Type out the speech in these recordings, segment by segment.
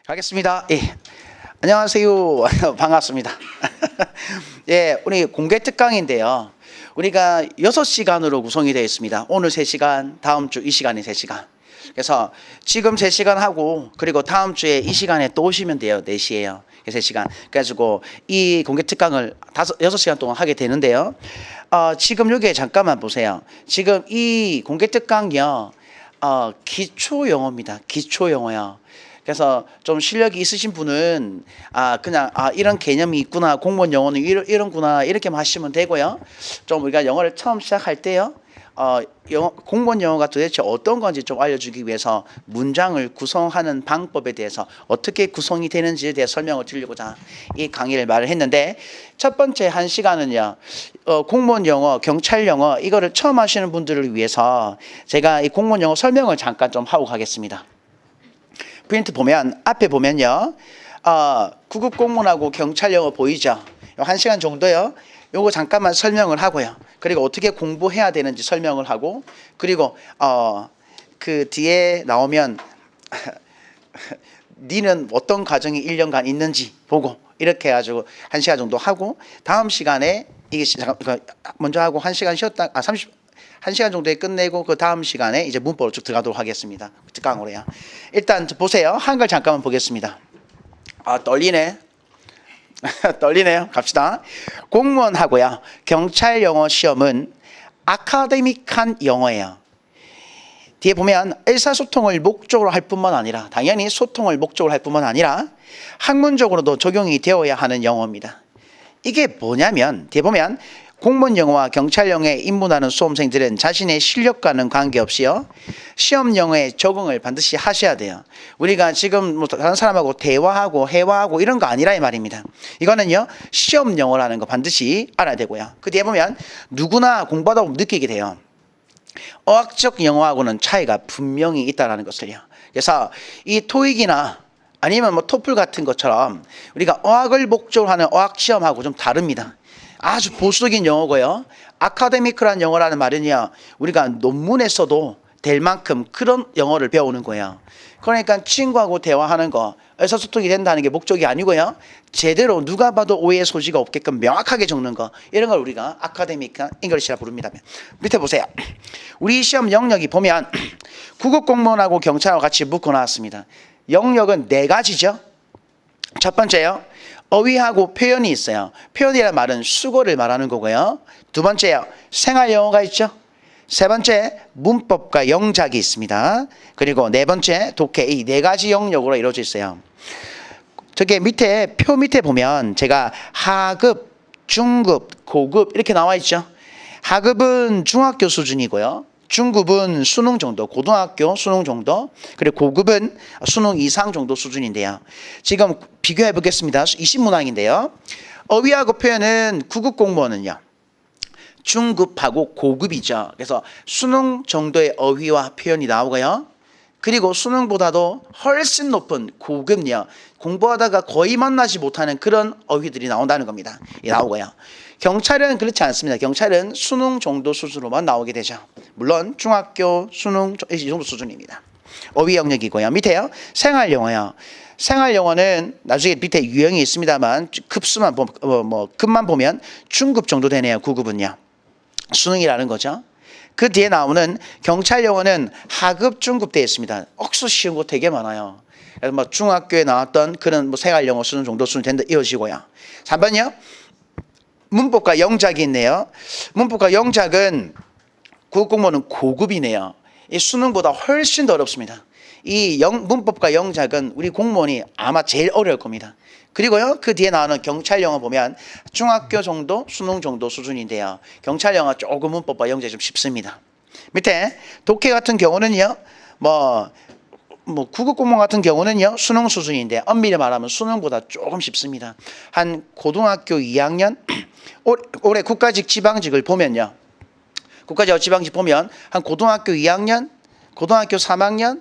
가겠습니다. 예. 안녕하세요. 반갑습니다. 예, 우리 공개 특강인데요. 우리가 6시간으로 구성이 되어 있습니다. 오늘 3시간, 다음 주 이 시간에 3시간. 그래서 지금 3시간 하고 그리고 다음 주에 이 시간에 또 오시면 돼요. 4시에요. 3시간. 그래가지고 이 공개 특강을 6시간 동안 하게 되는데요. 지금 여기에 잠깐만 보세요. 지금 이 공개 특강이요. 기초 영어입니다. 기초 영어요. 그래서 좀 실력이 있으신 분은 그냥 이런 개념이 있구나, 공무원 영어는 이런구나 이렇게 하시면 되고요. 좀 우리가 영어를 처음 시작할 때요, 공무원 영어가 도대체 어떤 건지 좀 알려주기 위해서 문장을 구성하는 방법에 대해서 어떻게 구성이 되는지에 대해 설명을 드리고자 이 강의를 말을 했는데, 첫 번째 1시간은요 공무원 영어, 경찰 영어 이거를 처음 하시는 분들을 위해서 제가 이 공무원 영어 설명을 잠깐 좀 하고 가겠습니다. 프린트 보면 앞에 보면요, 구급 공무원하고 경찰 영어 보이죠? 1시간 정도요. 요거 잠깐만 설명을 하고요. 그리고 어떻게 공부해야 되는지 설명을 하고, 그리고 그 뒤에 나오면 니는 어떤 과정이 1년간 있는지 보고 이렇게 해가지고 1시간 정도 하고, 다음 시간에 이게 먼저 하고 1시간 쉬었다 1시간 정도에 끝내고 그 다음 시간에 이제 문법으로 쭉 들어가도록 하겠습니다. 특강으로요. 일단 보세요. 한글 잠깐만 보겠습니다. 떨리네. 떨리네요. 갑시다. 공무원하고요 경찰 영어 시험은 아카데믹한 영어예요. 뒤에 보면 의사소통을 목적으로 할 뿐만 아니라, 당연히 소통을 목적으로 할 뿐만 아니라 학문적으로도 적용이 되어야 하는 영어입니다. 이게 뭐냐면, 뒤에 보면 공무원 영어와 경찰 영어에 입문하는 수험생들은 자신의 실력과는 관계없이요 시험 영어에 적응을 반드시 하셔야 돼요. 우리가 지금 뭐 다른 사람하고 대화하고 회화하고 이런 거 아니라 이 말입니다. 이거는요 시험 영어라는 거 반드시 알아야 되고요. 그 뒤에 보면 누구나 공부하다 보면 느끼게 돼요. 어학적 영어하고는 차이가 분명히 있다는 것을요. 그래서 이 토익이나 아니면 뭐 토플 같은 것처럼 우리가 어학을 목적으로 하는 어학 시험하고 좀 다릅니다. 아주 보수적인 영어고요. 아카데미크란 영어라는 말은요, 우리가 논문에 써도 될 만큼 그런 영어를 배우는 거예요. 그러니까 친구하고 대화하는 거, 의사소통이 된다는 게 목적이 아니고요, 제대로 누가 봐도 오해의 소지가 없게끔 명확하게 적는 거, 이런 걸 우리가 아카데믹한 잉글리시라 부릅니다. 밑에 보세요. 우리 시험 영역이 보면 구급공무원하고 경찰하고 같이 묶어 놨습니다. 영역은 4가지죠. 첫 번째요, 어휘하고 표현이 있어요. 표현이라는 말은 수고를 말하는 거고요. 두 번째요, 생활 영어가 있죠. 세 번째, 문법과 영작이 있습니다. 그리고 네 번째, 독해. 이 4가지 영역으로 이루어져 있어요. 저기 밑에 표 밑에 보면 제가 하급, 중급, 고급 이렇게 나와 있죠. 하급은 중학교 수준이고요, 중급은 수능 정도, 고등학교 수능 정도, 그리고 고급은 수능 이상 정도 수준인데요. 지금 비교해 보겠습니다. 20문항인데요. 어휘하고 표현은 구급 공무원은요 중급하고 고급이죠. 그래서 수능 정도의 어휘와 표현이 나오고요. 그리고 수능보다도 훨씬 높은 고급요, 공부하다가 거의 만나지 못하는 그런 어휘들이 나온다는 겁니다. 나오고요. 경찰은 그렇지 않습니다. 경찰은 수능 정도 수준으로만 나오게 되죠. 물론 중학교 수능 이 정도 수준입니다. 어휘 영역이고요. 밑에요, 생활 영어요. 생활 영어는 나중에 밑에 유형이 있습니다만 급수만 급만 보면 중급 정도 되네요. 9급은요. 수능이라는 거죠. 그 뒤에 나오는 경찰 영어는 하급, 중급 되어 있습니다. 억수 쉬운 거 되게 많아요. 그래서 뭐 중학교에 나왔던 그런 뭐 생활 영어 수능 정도 수준 된다 이어지고요. 3번이요. 문법과 영작이 있네요. 문법과 영작은 구급공무원은 고급이네요. 이 수능보다 훨씬 더 어렵습니다. 이 문법과 영작은 우리 공무원이 아마 제일 어려울 겁니다. 그리고요, 그 뒤에 나오는 경찰 영어 보면 중학교 정도, 수능 정도 수준인데요. 경찰 영어 조금 문법과 영작이 좀 쉽습니다. 밑에 독해 같은 경우는요, 구급 공무원 같은 경우는요 수능 수준인데 엄밀히 말하면 수능보다 조금 쉽습니다. 한 고등학교 2학년 올해 국가직 지방직을 보면요, 국가직 지방직 보면 한 고등학교 2학년, 고등학교 3학년,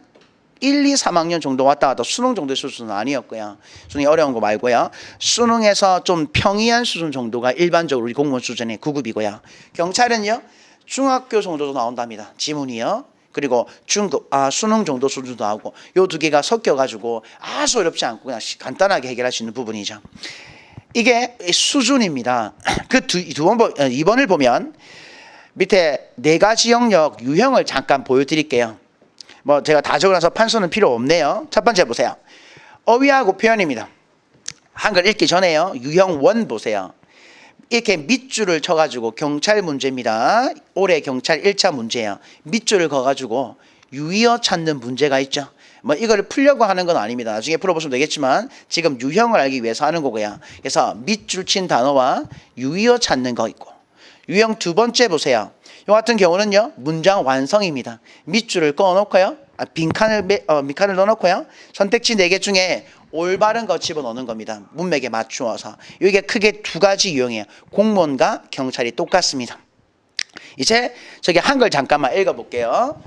1, 2, 3학년 정도 왔다 갔다 수능 정도의 수준은 아니었고요. 수능이 어려운 거 말고요. 수능에서 좀 평이한 수준 정도가 일반적으로 우리 공무원 수준의 9급이고요. 경찰은요 중학교 정도도 나온답니다. 지문이요. 그리고 중급, 수능 정도 수준도 하고 요 두 개가 섞여가지고 아주 어렵지 않고 그냥 간단하게 해결할 수 있는 부분이죠. 이게 수준입니다. 그 2번을 보면 밑에 네 가지 영역 유형을 잠깐 보여드릴게요. 뭐 제가 다 적어놔서 판서는 필요 없네요. 첫 번째 보세요. 어휘하고 표현입니다. 한글 읽기 전에요. 유형 1 보세요. 이렇게 밑줄을 쳐가지고 경찰 문제입니다. 올해 경찰 1차 문제예요. 밑줄을 그어가지고 유의어 찾는 문제가 있죠. 뭐 이거를 풀려고 하는 건 아닙니다. 나중에 풀어보시면 되겠지만 지금 유형을 알기 위해서 하는 거고요. 그래서 밑줄 친 단어와 유의어 찾는 거 있고, 유형 두 번째 보세요. 이 같은 경우는요, 문장 완성입니다. 밑줄을 그어놓고요, 빈칸을 넣어놓고요, 선택지 4개 중에 올바른 거 집어넣는 겁니다. 문맥에 맞추어서. 이게 크게 두 가지 유형이에요. 공무원과 경찰이 똑같습니다. 이제 저기 한글 잠깐만 읽어볼게요.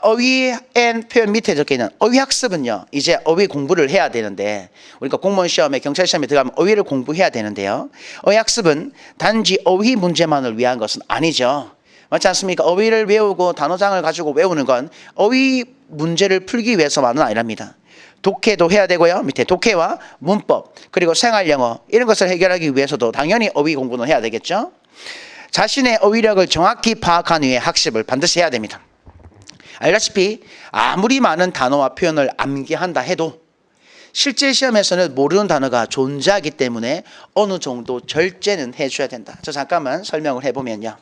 어휘 앤 표현 밑에 적혀있는 어휘학습은요, 이제 어휘 공부를 해야 되는데, 우리가 공무원 시험에 경찰 시험에 들어가면 어휘를 공부해야 되는데요, 어휘학습은 단지 어휘 문제만을 위한 것은 아니죠. 맞지 않습니까? 어휘를 외우고 단어장을 가지고 외우는 건 어휘 문제를 풀기 위해서만은 아니랍니다. 독해도 해야 되고요. 밑에 독해와 문법, 그리고 생활영어 이런 것을 해결하기 위해서도 당연히 어휘 공부는 해야 되겠죠. 자신의 어휘력을 정확히 파악한 후에 학습을 반드시 해야 됩니다. 알다시피 아무리 많은 단어와 표현을 암기한다 해도 실제 시험에서는 모르는 단어가 존재하기 때문에 어느 정도 절제는 해줘야 된다. 저 잠깐만 설명을 해보면요.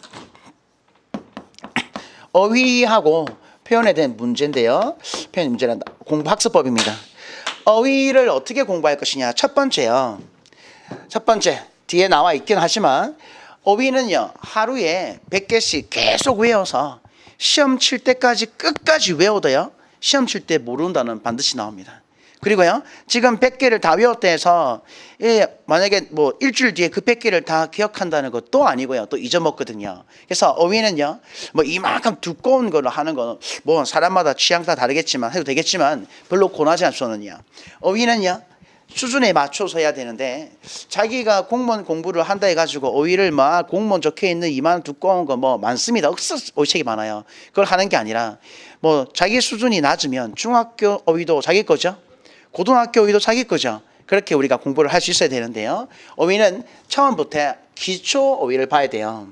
어휘하고 표현에 대한 문제인데요. 표현 문제란다. 공부학습법입니다. 어휘를 어떻게 공부할 것이냐. 첫 번째요. 첫 번째, 뒤에 나와 있긴 하지만 어휘는요, 하루에 100개씩 계속 외워서 시험 칠 때까지 끝까지 외워도요, 시험 칠 때 모르는 단어는 반드시 나옵니다. 그리고요, 지금 100개를 다 외웠다 해서 만약에 뭐 일주일 뒤에 그 100개를 다 기억한다는 것도 아니고요, 또 잊어먹거든요. 그래서 어휘는요, 뭐 이만큼 두꺼운 거를 하는 거는 뭐 사람마다 취향 다 다르겠지만 해도 되겠지만 별로 권하지 않소는요. 어휘는요, 수준에 맞춰서 해야 되는데, 자기가 공무원 공부를 한다 해가지고 어휘를 막 공무원 적혀있는 이만 두꺼운 거 뭐 많습니다. 어휘책이 많아요. 그걸 하는 게 아니라 뭐 자기 수준이 낮으면 중학교 어휘도 자기 거죠, 고등학교 어휘도 자기 거죠. 그렇게 우리가 공부를 할 수 있어야 되는데요, 어휘는 처음부터 기초 어휘를 봐야 돼요.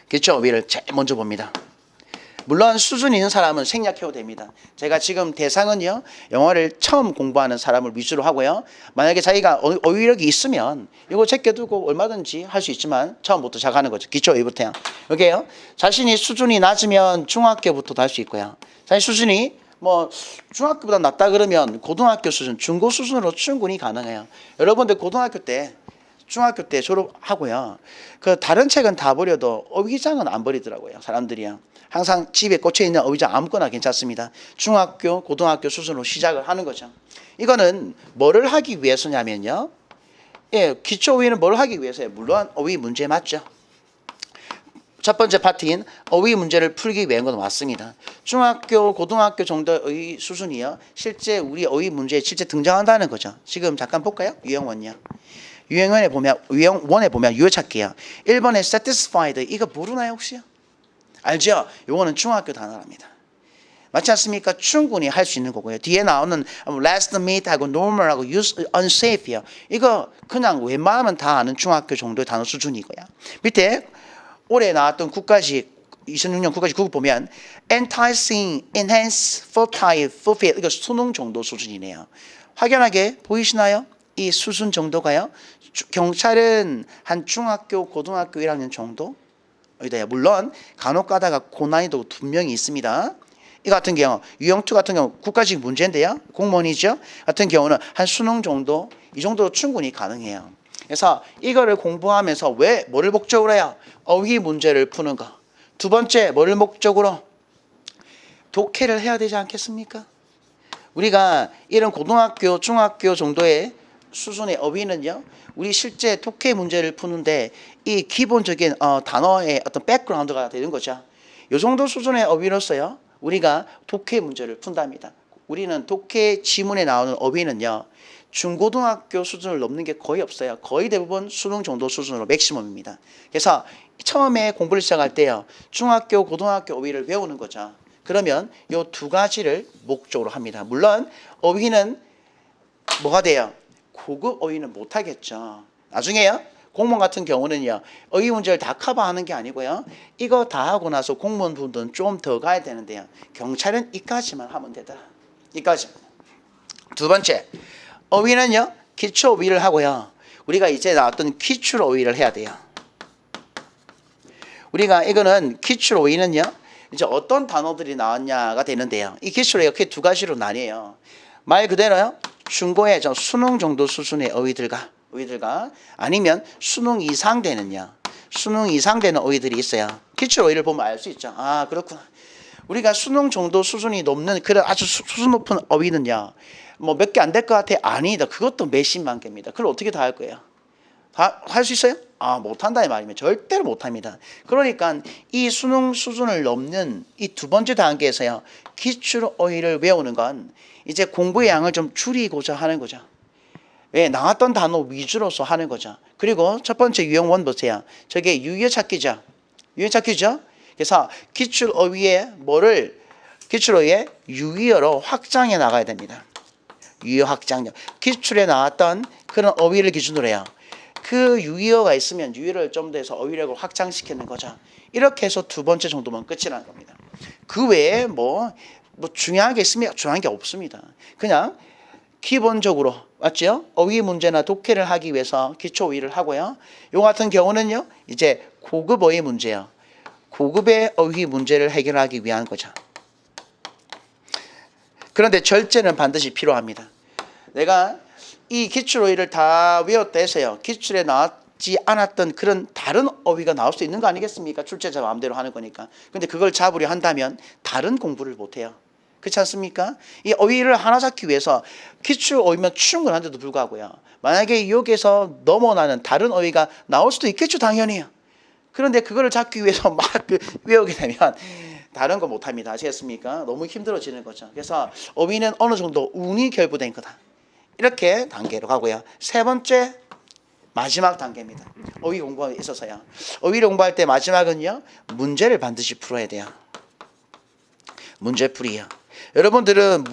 기초 어휘를 제일 먼저 봅니다. 물론 수준 있는 사람은 생략해도 됩니다. 제가 지금 대상은요, 영어를 처음 공부하는 사람을 위주로 하고요, 만약에 자기가 어휘력이 있으면 이거 제껴두고 얼마든지 할 수 있지만 처음부터 시작하는 거죠. 기초 어휘부터요. 여기에요, 자신이 수준이 낮으면 중학교부터도 할 수 있고요, 자신 수준이 뭐 중학교보다 낮다 그러면 고등학교 수준, 중고 수준으로 충분히 가능해요. 여러분들 고등학교 때, 중학교 때 졸업하고요, 그 다른 책은 다 버려도 어휘장은 안 버리더라고요, 사람들이요. 항상 집에 꽂혀있는 어휘장 아무거나 괜찮습니다. 중학교, 고등학교 수준으로 시작을 하는 거죠. 이거는 뭐를 하기 위해서냐면요, 기초 어휘는 뭘 하기 위해서요? 물론 어휘 문제 맞죠. 첫 번째 파트인 어휘 문제를 풀기 위한 건 맞습니다. 중학교, 고등학교 정도의 수준이요, 실제 우리 어휘 문제에 실제 등장한다는 거죠. 지금 잠깐 볼까요? 유형 1이요. 유형 1에 보면 유효 찾기요. 1번에 satisfied, 이거 모르나요 혹시요? 알죠? 요거는 중학교 단어랍니다. 맞지 않습니까? 충분히 할 수 있는 거고요. 뒤에 나오는 last meet하고 normal하고 unsafe요. 이거 그냥 웬만하면 다 아는 중학교 정도의 단어 수준이고요. 밑에 올해 나왔던 2006년 국가시 국어 보면 enticing, enhance, fertile, fulfill, 이거 수능 정도 수준이네요. 확연하게 보이시나요? 이 수준 정도가요. 경찰은 한 중학교, 고등학교 1학년 정도? 물론 간혹 가다가 고난이도 분명히 있습니다. 이 같은 경우, 유형2 같은 경우 국가직 문제인데요, 공무원이죠. 같은 경우는 한 수능 정도, 이 정도로 충분히 가능해요. 그래서 이거를 공부하면서 왜, 뭐를 목적으로 해요? 어휘 문제를 푸는 거. 두 번째, 뭐를 목적으로? 독해를 해야 되지 않겠습니까? 우리가 이런 고등학교, 중학교 정도의 수준의 어휘는요, 우리 실제 독해 문제를 푸는데 이 기본적인 단어의 어떤 백그라운드가 되는 거죠. 이 정도 수준의 어휘로서요, 우리가 독해 문제를 푼답니다. 우리는 독해 지문에 나오는 어휘는요, 중고등학교 수준을 넘는 게 거의 없어요. 거의 대부분 수능 정도 수준으로 맥시멈입니다. 그래서 처음에 공부를 시작할 때요. 중학교, 고등학교 어휘를 배우는 거죠. 그러면 요 두 가지를 목적으로 합니다. 물론 어휘는 뭐가 돼요? 고급 어휘는 못하겠죠. 나중에요. 공무원 같은 경우는요. 어휘 문제를 다 커버하는 게 아니고요. 이거 다 하고 나서 공무원 분들은 좀 더 가야 되는데요. 경찰은 이까지만 하면 되더라. 이까지. 두 번째, 어휘는요. 기초 어휘를 하고요. 우리가 이제 나왔던 기출 어휘를 해야 돼요. 우리가 이거는 기출 어휘는요. 이제 어떤 단어들이 나왔냐가 되는데요. 이 기출 어휘가 크게 두 가지로 나뉘어요. 말 그대로요. 중고의 수능 정도 수준의 어휘들과 아니면 수능 이상 되는요. 수능 이상 되는 어휘들이 있어요. 기출 어휘를 보면 알 수 있죠. 아, 그렇구나. 우리가 수능 정도 수준이 넘는 그런 아주 수준 높은 어휘는요. 뭐 몇 개 안 될 것 같아. 아니다. 그것도 몇십만 개입니다. 그걸 어떻게 다 할 거예요? 다 할 수 있어요? 아, 못한다 이 말이면 절대로 못합니다. 그러니까 이 수능 수준을 넘는 이 두 번째 단계에서요. 기출 어휘를 외우는 건 이제 공부의 양을 좀 줄이고자 하는 거죠. 왜? 나왔던 단어 위주로서 하는 거죠. 그리고 첫 번째 유형원 보세요. 저게 유의어찾기죠. 유의어찾기죠. 그래서 기출 어휘에 기출 어휘에 유의어로 확장해 나가야 됩니다. 유의어 확장력. 기출에 나왔던 그런 어휘를 기준으로 해요. 그 유의어가 있으면 유의어를 좀 더 해서 어휘력을 확장시키는 거죠. 이렇게 해서 두 번째 정도면 끝이라는 겁니다. 그 외에 뭐 중요한 게 있습니까? 중요한 게 없습니다. 그냥 기본적으로 맞죠? 어휘 문제나 독해를 하기 위해서 기초 어휘를 하고요. 요 같은 경우는요. 이제 고급 어휘 문제요. 고급의 어휘 문제를 해결하기 위한 거죠. 그런데 절제는 반드시 필요합니다. 내가 이 기출 어휘를 다 외웠다 해서요. 기출에 나왔지 않았던 그런 다른 어휘가 나올 수 있는 거 아니겠습니까? 출제자 마음대로 하는 거니까. 근데 그걸 잡으려 한다면 다른 공부를 못해요. 그렇지 않습니까? 이 어휘를 하나 잡기 위해서 기출 어휘면 충분한데도 불구하고요. 만약에 여기에서 넘어나는 다른 어휘가 나올 수도 있겠죠. 당연히요. 그런데 그거를 잡기 위해서 막 외우게 되면 다른 거 못합니다. 아시겠습니까? 너무 힘들어지는 거죠. 그래서 어휘는 어느 정도 운이 결부된 거다. 이렇게 단계로 가고요. 세 번째 마지막 단계입니다. 어휘 공부에 있어서요. 어휘를 공부할 때 마지막은요. 문제를 반드시 풀어야 돼요. 문제풀이요. 여러분들은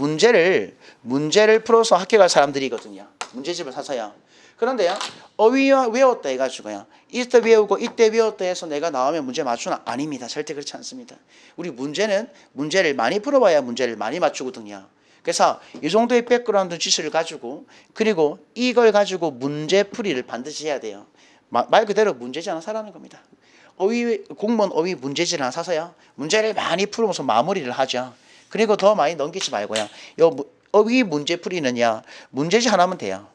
문제를 풀어서 학교 갈 사람들이거든요. 문제집을 사서요. 그런데요. 어휘와 외웠다 해가지고요. 이때 외우고 이때 외웠다 해서 내가 나오면 문제 맞추나? 아닙니다. 절대 그렇지 않습니다. 우리 문제를 많이 풀어봐야 문제를 많이 맞추거든요. 그래서 이 정도의 백그라운드 지식을 가지고 그리고 이걸 가지고 문제풀이를 반드시 해야 돼요. 말 그대로 문제지 하나 사라는 겁니다. 공무원 어휘 문제지를 하나 사서요. 문제를 많이 풀면서 마무리를 하죠. 그리고 더 많이 넘기지 말고요. 어휘 문제풀이는요. 문제지 하나면 돼요.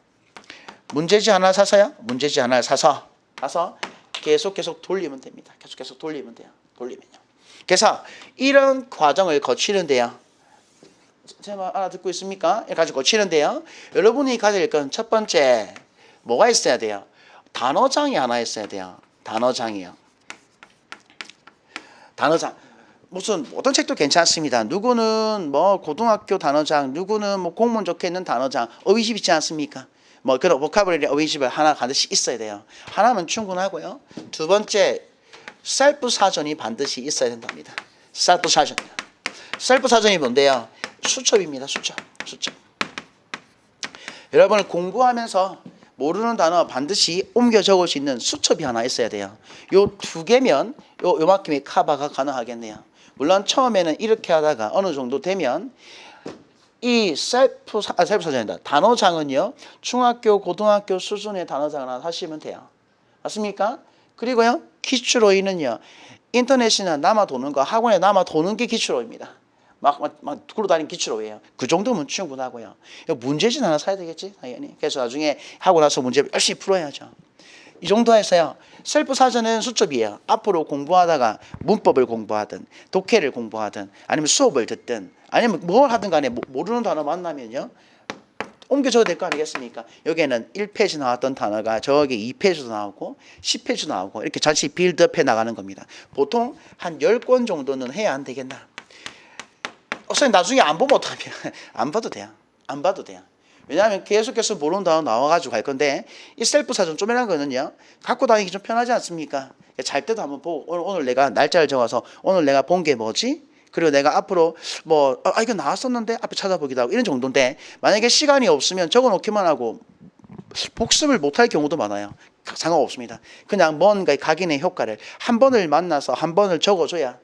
문제지 하나 사서요. 문제지 하나를 사서 계속 돌리면 됩니다. 계속 돌리면 돼요. 돌리면요. 그래서 이런 과정을 거치는데요. 제 말 알아듣고 있습니까? 이렇게 가지고 거치는데요. 여러분이 가질 건 첫 번째 뭐가 있어야 돼요? 단어장이 하나 있어야 돼요. 단어장이요. 단어장. 무슨 어떤 책도 괜찮습니다. 누구는 뭐 고등학교 단어장, 누구는 뭐 공무원 적혀있는 단어장, 어휘집 있지 않습니까? 뭐 그런 보카블러리 어휘집을 하나 반드시 있어야 돼요. 하나면 충분하고요. 두 번째 셀프 사전이 반드시 있어야 된답니다. 셀프 사전이요. 셀프 사전이 뭔데요? 수첩입니다. 수첩. 여러분을 공부하면서 모르는 단어 반드시 옮겨 적을 수 있는 수첩이 하나 있어야 돼요. 요 두 개면 요만큼의 커버가 가능하겠네요. 물론 처음에는 이렇게 하다가 어느 정도 되면 이 셀프 사전이다. 단어장은요. 중학교, 고등학교 수준의 단어장 하나 하시면 돼요. 맞습니까? 그리고요. 기출어휘는요. 인터넷이나 남아 도는 거, 학원에 남아 도는 게 기출어휘입니다. 막 굴러다니는 기출어휘예요. 그 정도면 충분하고요. 문제집 하나 사야 되겠지, 당연히. 그래서 나중에 하고 나서 문제 열심히 풀어야죠. 이 정도 해서요. 셀프 사전은 수첩이에요. 앞으로 공부하다가 문법을 공부하든 독해를 공부하든 아니면 수업을 듣든 아니면 뭘 하든 간에 모르는 단어 만나면요. 옮겨 적어야 될 거 아니겠습니까? 여기에는 1페이지 나왔던 단어가 저기 2페이지도 나오고 10페이지도 나오고 이렇게 자칫 빌드업해 나가는 겁니다. 보통 한 10권 정도는 해야 안 되겠나. 선생님 나중에 안 보면 어떡하냐. 안 봐도 돼요. 왜냐하면 계속해서 모르는 단어 나와가지고 갈 건데 이 셀프 사전 쪼매난 거는요 갖고 다니기 좀 편하지 않습니까? 잘 때도 한번 보고 오늘 내가 날짜를 적어서 오늘 내가 본 게 뭐지? 그리고 내가 앞으로 뭐 이거 나왔었는데 앞에 찾아보기도 하고 이런 정도인데 만약에 시간이 없으면 적어놓기만 하고 복습을 못할 경우도 많아요. 상관없습니다. 그냥 뭔가의 각인의 효과를 한 번을 만나서 한 번을 적어줘야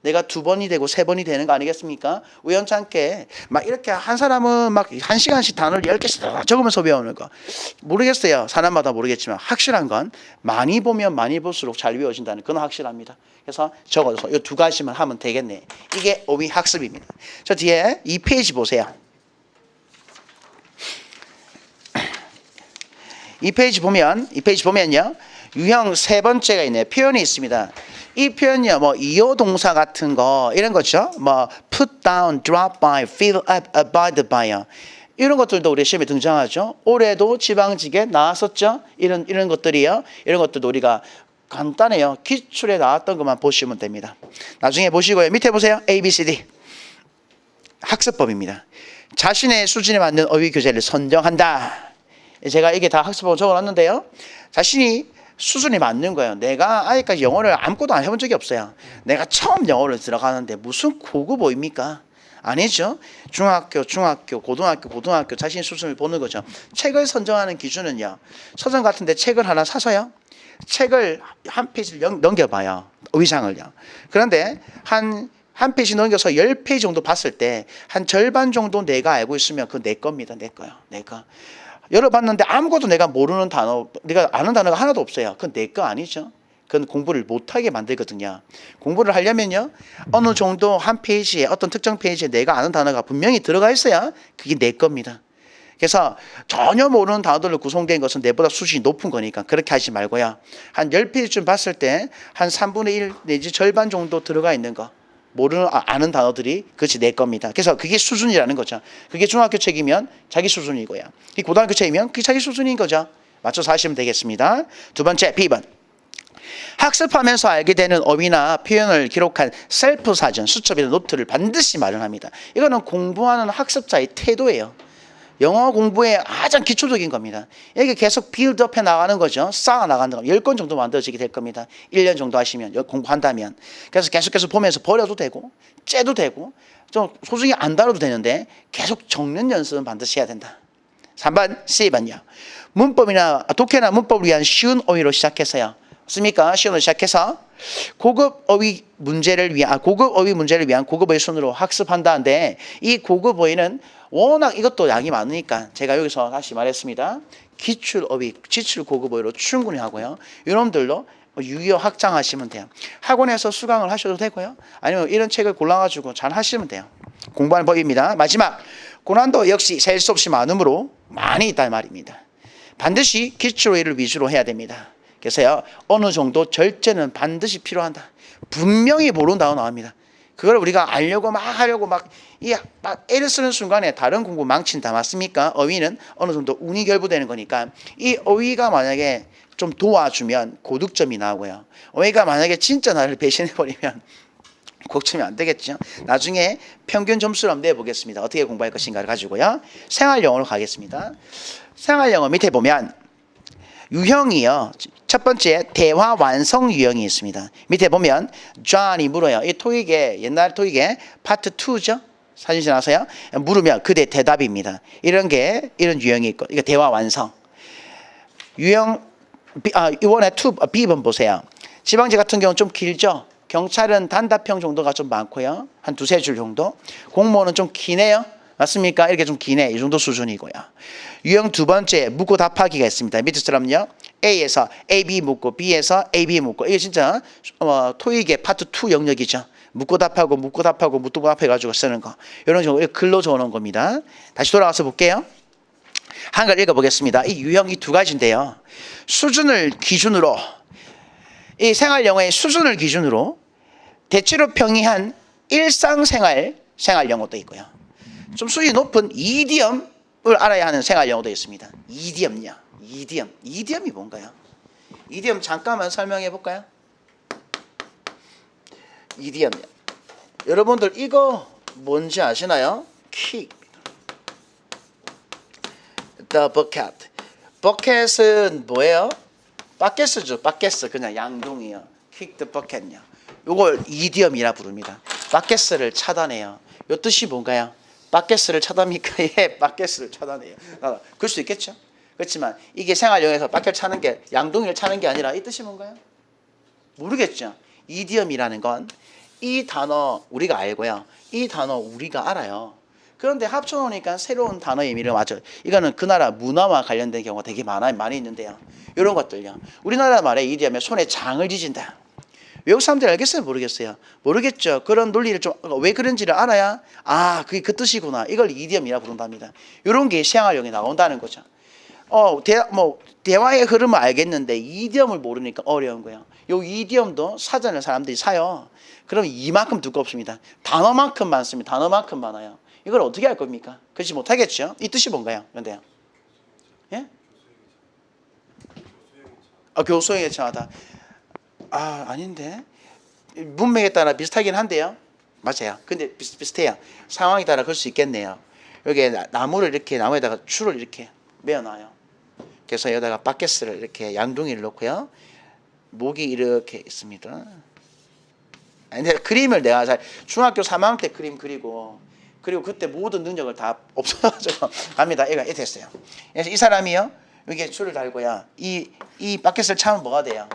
내가 두 번이 되고 세 번이 되는 거 아니겠습니까? 우연찮게 막 이렇게 한 사람은 막 한 시간씩 단어를 10개씩 적으면서 외우는 거 모르겠어요. 사람마다 모르겠지만 확실한 건 많이 보면 많이 볼수록 잘 외워진다는 건 확실합니다. 그래서 적어서 이 두 가지만 하면 되겠네. 이게 어휘 학습입니다. 저 뒤에 이 페이지 보세요. 이 페이지 보면요. 유형 세 번째가 있네요. 표현이 있습니다. 이 표현이요. 뭐 이어 동사 같은 거 이런 거죠. 뭐 put down, drop by, fill up, abide by 이런 것들도 우리 시험에 등장하죠. 올해도 지방직에 나왔었죠. 이런 것들이요. 이런 것들도 우리가 간단해요. 기출에 나왔던 것만 보시면 됩니다. 나중에 보시고요. 밑에 보세요. A, B, C, D. 학습법입니다. 자신의 수준에 맞는 어휘 교재를 선정한다. 제가 이게 다 학습법을 적어놨는데요. 자신이 수준이 맞는 거예요. 내가 아직까지 영어를 아무것도 안 해본 적이 없어요. 내가 처음 영어를 들어가는데 무슨 고급어입니까? 아니죠. 중학교, 고등학교 자신의 수준을 보는 거죠. 책을 선정하는 기준은요. 서점 같은 데 책을 하나 사서요. 책을 한 페이지를 넘겨봐요. 의상을요. 그런데 한 페이지 넘겨서 10페이지 정도 봤을 때 한 절반 정도 내가 알고 있으면 그건 내 겁니다. 내 거요. 내 거. 열어봤는데 아무것도 내가 모르는 단어, 내가 아는 단어가 하나도 없어요. 그건 내 거 아니죠. 그건 공부를 못하게 만들거든요. 공부를 하려면요. 어느 정도 한 페이지에 어떤 특정 페이지에 내가 아는 단어가 분명히 들어가 있어야 그게 내 겁니다. 그래서 전혀 모르는 단어들로 구성된 것은 내보다 수준이 높은 거니까 그렇게 하지 말고요. 한 10페이지쯤 봤을 때 한 3분의 1 내지 절반 정도 들어가 있는 거. 아는 단어들이 그것이 내 겁니다. 그래서 그게 수준이라는 거죠. 그게 중학교 책이면 자기 수준이고요. 이 고등학교 책이면 그게 자기 수준인 거죠. 맞춰서 하시면 되겠습니다. 두 번째 B번. 학습하면서 알게 되는 어휘나 표현을 기록한 셀프 사전, 수첩이나 노트를 반드시 마련합니다. 이거는 공부하는 학습자의 태도예요. 영어 공부의 가장 기초적인 겁니다. 이게 계속 빌드업 해 나가는 거죠. 쌓아 나가는 거. 10권 정도 만들어지게 될 겁니다. 1년 정도 하시면, 공부한다면. 그래서 계속해서 보면서 버려도 되고, 째도 되고, 좀 소중히 안 다뤄도 되는데, 계속 적는 연습은 반드시 해야 된다. 3번, C번요. 문법이나, 독해나 문법을 위한 쉬운 어휘로 시작해서요. 맞습니까? 쉬운 어휘로 시작해서, 고급 어휘 문제를 위한 고급 어휘 순으로 학습한다는데, 이 고급 어휘는 워낙 이것도 양이 많으니까 제가 여기서 다시 말했습니다. 기출 어휘, 지출 고급 어휘로 충분히 하고요. 이놈들로 유효 확장하시면 돼요. 학원에서 수강을 하셔도 되고요. 아니면 이런 책을 골라가지고 잘 하시면 돼요. 공부하는 법입니다. 마지막, 고난도 역시 셀 수 없이 많으므로 많이 있단 말입니다. 반드시 기출 어휘를 위주로 해야 됩니다. 그래서요, 어느 정도 절제는 반드시 필요한다. 분명히 모르는 단어 나옵니다. 그걸 우리가 알려고 막 하려고 막 애를 쓰는 순간에 다른 공부 망친다. 맞습니까? 어휘는 어느 정도 운이 결부되는 거니까 이 어휘가 만약에 좀 도와주면 고득점이 나오고요. 어휘가 만약에 진짜 나를 배신해버리면 고점이 안 되겠죠. 나중에 평균 점수를 한번 내보겠습니다. 어떻게 공부할 것인가를 가지고요. 생활영어로 가겠습니다. 생활영어 밑에 보면 유형이요. 첫 번째 대화 완성 유형이 있습니다. 밑에 보면 John이 물어요. 이 토익의 옛날 토익의 파트 2죠. 사진 지나서요. 물으면 그대 대답입니다. 이런 유형이 있고 이거 대화 완성. 유형 이번에 B번 보세요. 지방지 같은 경우는 좀 길죠. 경찰은 단답형 정도가 좀 많고요. 한 두세 줄 정도. 공무원은 좀 기네요. 맞습니까? 이렇게 좀 기네. 이 정도 수준이고요. 유형 두 번째 묻고 답하기가 있습니다. 밑에처럼요. A에서 AB 묻고 B에서 AB 묻고 이게 진짜 토익의 파트 2 영역이죠. 묻고 답하고 묻고 답해가지고 쓰는 거. 이런 식으로 글로 적어놓은 겁니다. 다시 돌아가서 볼게요. 한글 읽어보겠습니다. 이 유형이 두 가지인데요. 수준을 기준으로 이 생활영어의 수준을 기준으로 대체로 평이한 일상생활 영어도 있고요. 좀 수준이 높은 이디엄을 알아야 하는 생활 영어도 있습니다. 이디엄요. 이디엄이 뭔가요? 이디엄 잠깐만 설명해 볼까요? 이디엄요. 여러분들 이거 뭔지 아시나요? 킥입니다. the bucket. bucket은 뭐예요? 바켓스죠. 바켓스 그냥 양동이요. kick the bucket요. 요걸 이디엄이라 부릅니다. 바켓스를 차단해요. 요 뜻이 뭔가요? 바켓스를 차단합니까? 예, 바켓스를 차단해요. 그럴 수 있겠죠. 그렇지만 이게 생활용에서 바켓 차는 게 양동이를 차는 게 아니라 이 뜻이 뭔가요? 모르겠죠. 이디엄이라는 건 이 단어 우리가 알고요. 이 단어 우리가 알아요. 그런데 합쳐놓으니까 새로운 단어의 의미를 맞죠. 이거는 그 나라 문화와 관련된 경우가 되게 많이 있는데요. 이런 것들요. 우리나라 말에 이디엄에 손에 장을 지진다. 외국 사람들이 알겠어요? 모르겠어요? 모르겠죠. 그런 논리를 좀 왜 그런지를 알아야 그게 그 뜻이구나. 이걸 이디엄이라 부른답니다. 이런 게 생활용에 나온다는 거죠. 대화의 흐름을 알겠는데 이디엄을 모르니까 어려운 거예요. 요 이디엄도 사전을 사람들이 사요. 그럼 이만큼 두껍습니다. 단어만큼 많습니다. 단어만큼 많아요. 이걸 어떻게 할 겁니까? 그렇지 못하겠죠. 이 뜻이 뭔가요? 근데요. 예? 교수형에 처하다. 아닌데. 문맥에 따라 비슷하긴 한데요. 맞아요. 근데 비슷해요. 상황에 따라 그럴 수 있겠네요. 여기 나무를 이렇게 나무에다가 줄을 이렇게 매어놔요. 그래서 여기다가 바켓스를 이렇게 양동이를 놓고요. 목이 이렇게 있습니다. 근데 그림을 내가 중학교 3학년 때 그림 그리고 그때 모든 능력을 다 없어가지고 갑니다. 이렇게 됐어요. 그래서 이 사람이요. 여기에 줄을 달고요. 이 바켓을 차면 뭐가 돼요?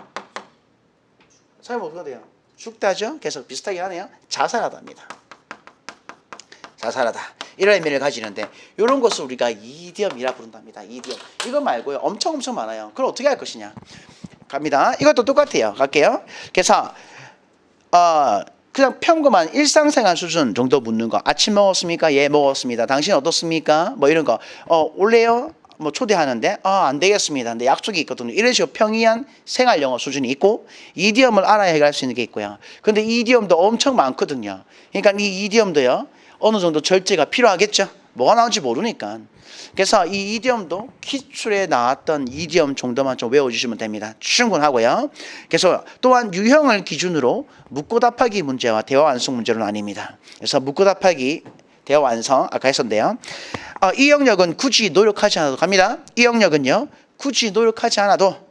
차면 뭐가 돼요? 죽다죠? 계속 비슷하게 하네요. 자살하다입니다. 자살하다. 이런 의미를 가지는데 이런 것을 우리가 이디엄이라 부른답니다. 이디엄. 이거 말고요. 엄청 많아요. 그걸 어떻게 할 것이냐. 갑니다. 이것도 똑같아요. 갈게요. 그래서 그냥 평범한 일상생활 수준 정도 묻는 거. 아침 먹었습니까? 예, 먹었습니다. 당신 어떻습니까? 뭐 이런 거. 올래요? 뭐 초대하는데 안 되겠습니다. 근데 약속이 있거든요. 이런 식으로 평이한 생활 영어 수준이 있고 이디엄을 알아야 해결할 수 있는 게 있고요. 근데 이디엄도 엄청 많거든요. 그러니까 이 이디엄도요. 어느 정도 절제가 필요하겠죠. 뭐가 나올지 모르니까. 그래서 이 이디엄도 기출에 나왔던 이디엄 정도만 좀 외워주시면 됩니다. 충분하고요. 그래서 또한 유형을 기준으로 묻고 답하기 문제와 대화 완성 문제로 나뉩니다. 그래서 묻고 답하기, 대화 완성 아까 했었는데요. 이 영역은 굳이 노력하지 않아도 갑니다. 이 영역은요. 굳이 노력하지 않아도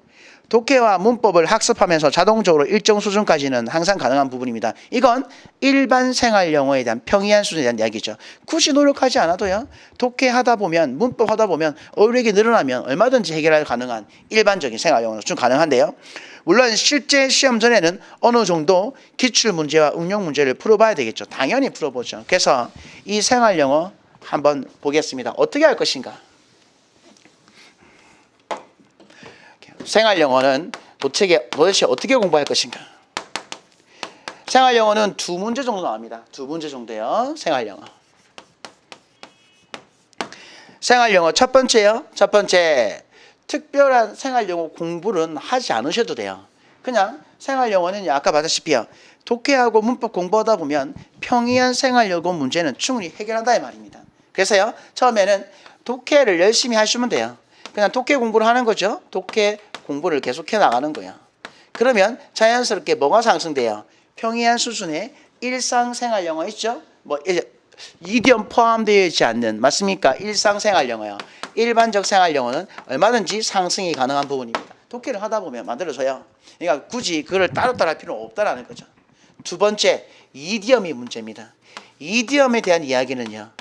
독해와 문법을 학습하면서 자동적으로 일정 수준까지는 항상 가능한 부분입니다. 이건 일반 생활 영어에 대한 평이한 수준에 대한 이야기죠. 굳이 노력하지 않아도요. 독해하다 보면 문법하다 보면 어휘력이 늘어나면 얼마든지 해결할 가능한 일반적인 생활 영어는 좀 가능한데요. 물론 실제 시험 전에는 어느 정도 기출 문제와 응용 문제를 풀어봐야 되겠죠. 당연히 풀어보죠. 그래서 이 생활 영어 한번 보겠습니다. 어떻게 할 것인가? 생활 영어는 도대체 어떻게 공부할 것인가? 생활 영어는 2문제 정도 나옵니다. 2문제 정도요. 생활 영어. 생활 영어 첫 번째요. 첫 번째 특별한 생활 영어 공부는 하지 않으셔도 돼요. 그냥 생활 영어는 아까 봤다시피요. 독해하고 문법 공부하다 보면 평이한 생활 영어 문제는 충분히 해결한다 이 말입니다. 그래서요. 처음에는 독해를 열심히 하시면 돼요. 그냥 독해 공부를 하는 거죠. 독해 공부를 계속해 나가는 거예요. 그러면 자연스럽게 뭐가 상승돼요? 평이한 수준의 일상생활 영어 있죠? 뭐 이디엄 포함되어 있지 않는 맞습니까? 일상생활 영어요. 일반적 생활 영어는 얼마든지 상승이 가능한 부분입니다. 독해를 하다 보면 만들어져요. 그러니까 굳이 그걸 따로 할 필요는 없다라는 거죠. 두 번째, 이디엄이 문제입니다. 이디엄에 대한 이야기는요.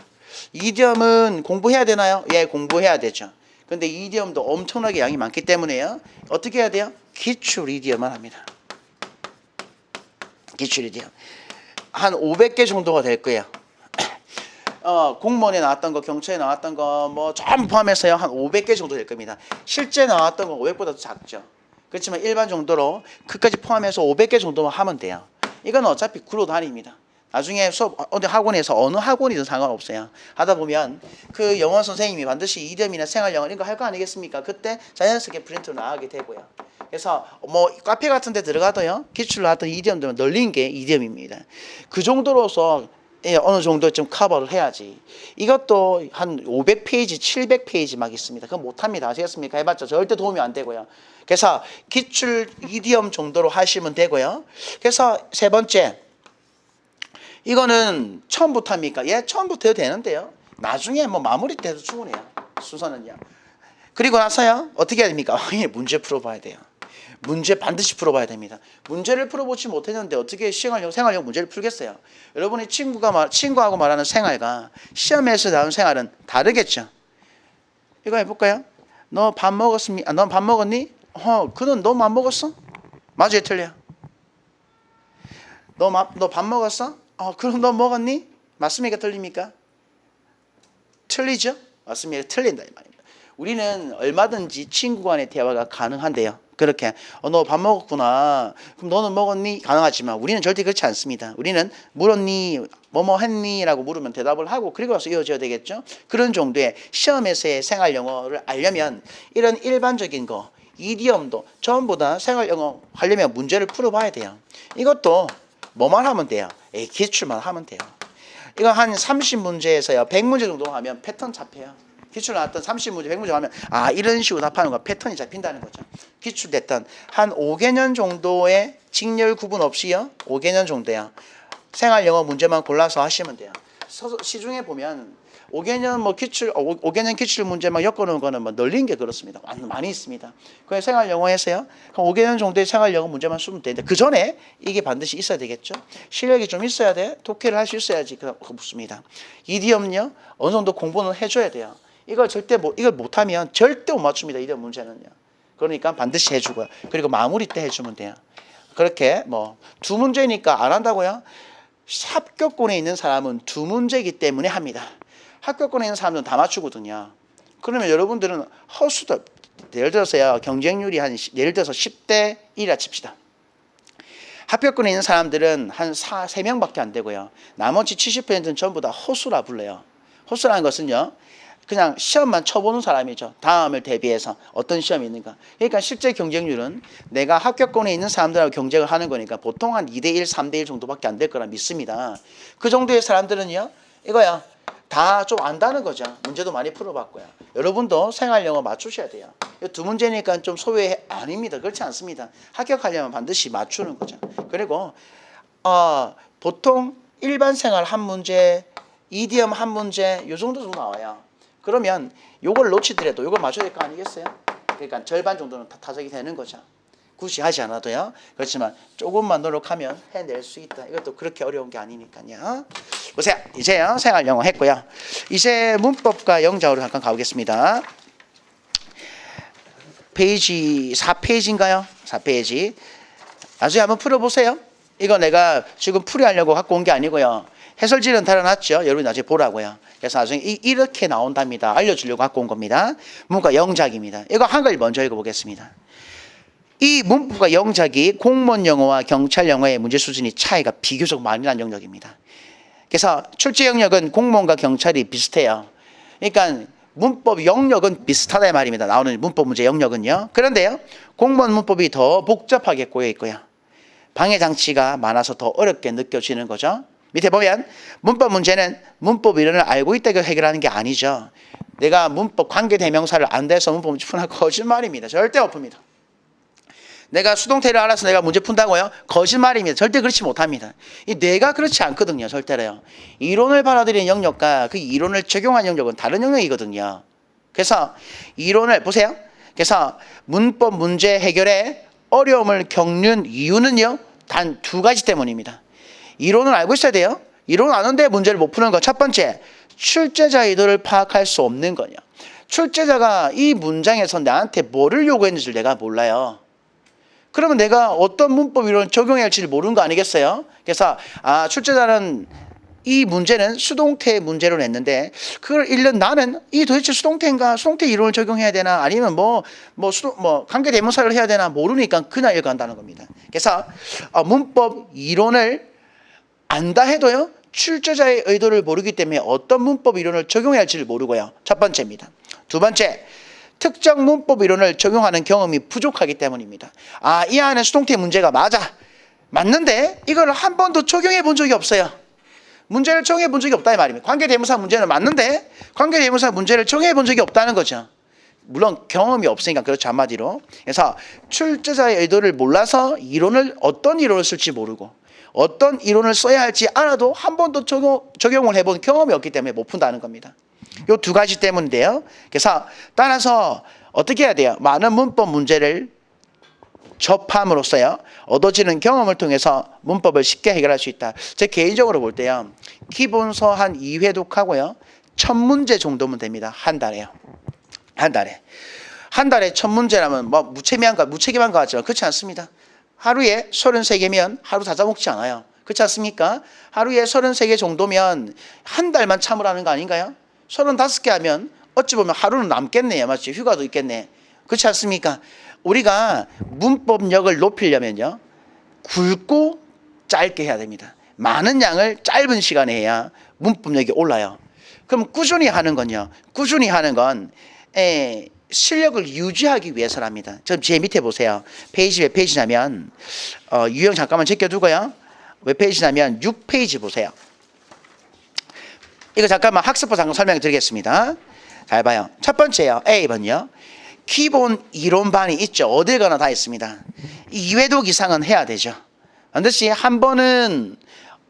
이디엄은 공부해야 되나요? 예, 공부해야 되죠. 근데 이디엄도 엄청나게 양이 많기 때문에요. 어떻게 해야 돼요? 기출 이디엄만 합니다. 기출 이디엄. 한 500개 정도가 될 거예요. 공무원에 나왔던 거, 경찰에 나왔던 거, 뭐 전부 포함해서요. 한 500개 정도 될 겁니다. 실제 나왔던 건 500보다도 작죠. 그렇지만 일반 정도로 그까지 포함해서 500개 정도만 하면 돼요. 이건 어차피 구로 다닙니다. 나중에 수업 어디 학원에서 어느 학원이든 상관없어요. 하다 보면 그 영어 선생님이 반드시 이디엄이나 생활 영어 이런 거 할 거 아니겠습니까? 그때 자연스럽게 프린트로 나가게 되고요. 그래서 뭐 카페 같은 데 들어가도요. 기출로 하던 이디엄들은 널린 게 이디엄입니다. 그 정도로서 어느 정도 좀 커버를 해야지. 이것도 한 500페이지, 700페이지 막 있습니다. 그건 못합니다. 아시겠습니까? 해봤자 절대 도움이 안 되고요. 그래서 기출 이디엄 정도로 하시면 되고요. 그래서 세 번째. 이거는 처음부터 합니까? 예, 처음부터 해도 되는데요. 나중에 뭐 마무리 때도 충분해요. 순서는요. 그리고 나서요 어떻게 해야 됩니까? 문제 풀어봐야 돼요. 문제 반드시 풀어봐야 됩니다. 문제를 풀어보지 못했는데 어떻게 생활용 문제를 풀겠어요? 여러분이 친구하고 말하는 생활과 시험에서 나온 생활은 다르겠죠. 이거 해볼까요? 너 밥 먹었습니까? 넌 밥 먹었니? 그는 너 밥 먹었어? 맞아요, 틀려? 너 밥 먹었어? 그럼 너 먹었니? 맞습니까, 틀립니까? 틀리죠? 맞습니다. 틀린다 이 말입니다. 우리는 얼마든지 친구 간의 대화가 가능한데요. 그렇게 너 밥 먹었구나. 그럼 너는 먹었니? 가능하지만 우리는 절대 그렇지 않습니다. 우리는 물었니? 뭐뭐 했니? 라고 물으면 대답을 하고 그리고 나서 이어져야 되겠죠. 그런 정도의 시험에서의 생활 영어를 알려면 이런 일반적인 거 이디엄도 전부 다 생활 영어 하려면 문제를 풀어봐야 돼요. 이것도 뭐만 하면 돼요? 기출만 하면 돼요. 이거 한 30문제에서요 100문제 정도 하면 패턴 잡혀요. 기출 나왔던 30문제 100문제 하면 이런 식으로 답하는 거 패턴이 잡힌다는 거죠. 기출됐던 한 5개년 정도의 직렬 구분 없이요 5개년 정도야 생활 영어 문제만 골라서 하시면 돼요. 시중에 보면 5개년 기출 문제 막 엮어놓은 거는 뭐 널린 게 그렇습니다. 많이 있습니다. 그래서 생활 영어에서요 5개년 정도의 생활 영어 문제만 쓰면 되는데 그 전에 이게 반드시 있어야 되겠죠. 실력이 좀 있어야 돼. 독해를 할 수 있어야지 그렇습니다. 이디엄요 어느 정도 공부는 해줘야 돼요. 이걸 못하면 절대 못 맞춥니다. 이디엄 문제는요. 그러니까 반드시 해주고요. 그리고 마무리 때 해주면 돼요. 그렇게 뭐 2문제니까 안 한다고요? 합격권에 있는 사람은 2문제이기 때문에 합니다. 합격권에 있는 사람들은 다 맞추거든요. 그러면 여러분들은 허수도 예를 들어서요 경쟁률이 예를 들어서 10대 1이라 칩시다. 합격권에 있는 사람들은 한 3명밖에 안 되고요. 나머지 70%는 전부 다 허수라 불러요. 허수라는 것은요 그냥 시험만 쳐보는 사람이죠. 다음을 대비해서 어떤 시험이 있는가. 그러니까 실제 경쟁률은 내가 합격권에 있는 사람들하고 경쟁을 하는 거니까 보통 한 2대1, 3대1 정도밖에 안 될 거라 믿습니다. 그 정도의 사람들은요 이거야 다 좀 안다는 거죠. 문제도 많이 풀어봤고요. 여러분도 생활 영어 맞추셔야 돼요. 2문제니까 좀 소외 아닙니다. 그렇지 않습니다. 합격하려면 반드시 맞추는 거죠. 그리고 보통 일반 생활 한 문제, 이디엄 한 문제 요 정도 나와요. 그러면 요걸 놓치더라도 요걸 맞춰야 될 거 아니겠어요? 그러니까 절반 정도는 다 타석이 되는 거죠. 굳이 하지 않아도요. 그렇지만 조금만 노력하면 해낼 수 있다. 이것도 그렇게 어려운 게 아니니까요. 보세요. 이제요 생활 영어 했고요. 이제 문법과 영작으로 잠깐 가보겠습니다. 페이지 4페이지인가요? 4페이지. 나중에 한번 풀어보세요. 이거 내가 지금 풀이하려고 갖고 온 게 아니고요. 해설지는 달아놨죠. 여러분이 나중에 보라고요. 그래서 나중에 이렇게 나온답니다. 알려주려고 갖고 온 겁니다. 문과 영작입니다. 이거 한글 먼저 읽어보겠습니다. 이 문법과 영작이 공무원 영어와 경찰 영어의 문제 수준이 차이가 비교적 많이 난 영역입니다. 그래서 출제 영역은 공무원과 경찰이 비슷해요. 그러니까 문법 영역은 비슷하다 이 말입니다. 나오는 문법 문제 영역은요. 그런데요. 공무원 문법이 더 복잡하게 꼬여 있고요. 방해 장치가 많아서 더 어렵게 느껴지는 거죠. 밑에 보면 문법 문제는 문법 이론을 알고 있다고 해결하는 게 아니죠. 내가 문법 관계대명사를 안 돼서 문법 문제 푸는 거짓말입니다. 절대 못 풉니다. 내가 수동태를 알아서 내가 문제 푼다고요? 거짓말입니다. 절대 그렇지 못합니다. 이 뇌가 그렇지 않거든요. 절대로요. 이론을 받아들이는 영역과 그 이론을 적용한 영역은 다른 영역이거든요. 그래서 이론을 보세요. 그래서 문법 문제 해결에 어려움을 겪는 이유는요. 단 2가지 때문입니다. 이론을 알고 있어야 돼요. 이론을 아는데 문제를 못 푸는 거. 첫 번째, 출제자 의도를 파악할 수 없는 거냐. 출제자가 이 문장에서 나한테 뭐를 요구했는지 내가 몰라요. 그러면 내가 어떤 문법 이론을 적용해야 할지를 모르는 거 아니겠어요? 그래서 출제자는 이 문제는 수동태 문제로 냈는데 그걸 읽는 나는 이 도대체 수동태인가 수동태 이론을 적용해야 되나 아니면 관계대명사를 해야 되나 모르니까 그냥 읽어간다는 겁니다. 그래서 문법 이론을 안다 해도요 출제자의 의도를 모르기 때문에 어떤 문법 이론을 적용해야 할지를 모르고요. 첫 번째입니다. 두 번째, 특정 문법 이론을 적용하는 경험이 부족하기 때문입니다. 이 안에 수동태 문제가 맞는데 이걸 한 번도 적용해 본 적이 없어요. 문제를 적용해 본 적이 없다 이 말입니다. 관계대명사 문제는 맞는데 관계대명사 문제를 적용해 본 적이 없다는 거죠. 물론 경험이 없으니까 그렇죠. 한마디로. 그래서 출제자의 의도를 몰라서 어떤 이론을 쓸지 모르고 어떤 이론을 써야 할지 알아도 한 번도 적용을 해본 경험이 없기 때문에 못 푼다는 겁니다. 이 2가지 때문인데요. 그래서 따라서 어떻게 해야 돼요? 많은 문법 문제를 접함으로써요 얻어지는 경험을 통해서 문법을 쉽게 해결할 수 있다. 제 개인적으로 볼 때요 기본서 한 2회독하고요 1000문제 정도면 됩니다. 한 달에요. 한 달에 1000문제라면 뭐 무책임한 것 같지만 그렇지 않습니다. 하루에 33개면 하루 다 짜먹지 않아요. 그렇지 않습니까? 하루에 33개 정도면 한 달만 참으라는 거 아닌가요? 35개 하면 어찌 보면 하루는 남겠네요. 맞지? 휴가도 있겠네. 그렇지 않습니까? 우리가 문법력을 높이려면요 굵고 짧게 해야 됩니다. 많은 양을 짧은 시간에 해야 문법력이 올라요. 그럼 꾸준히 하는 건요 꾸준히 하는 건 실력을 유지하기 위해서랍니다. 좀 제 밑에 보세요. 페이지 몇 페이지냐면 유형 잠깐만 제껴두고요. 몇 페이지냐면 6페이지 보세요. 이거 잠깐만 학습법 잠깐 설명 드리겠습니다. 잘 봐요. 첫 번째요. A번요. 기본 이론반이 있죠. 어딜 가나 다 있습니다. 2회독 이상은 해야 되죠. 반드시 한 번은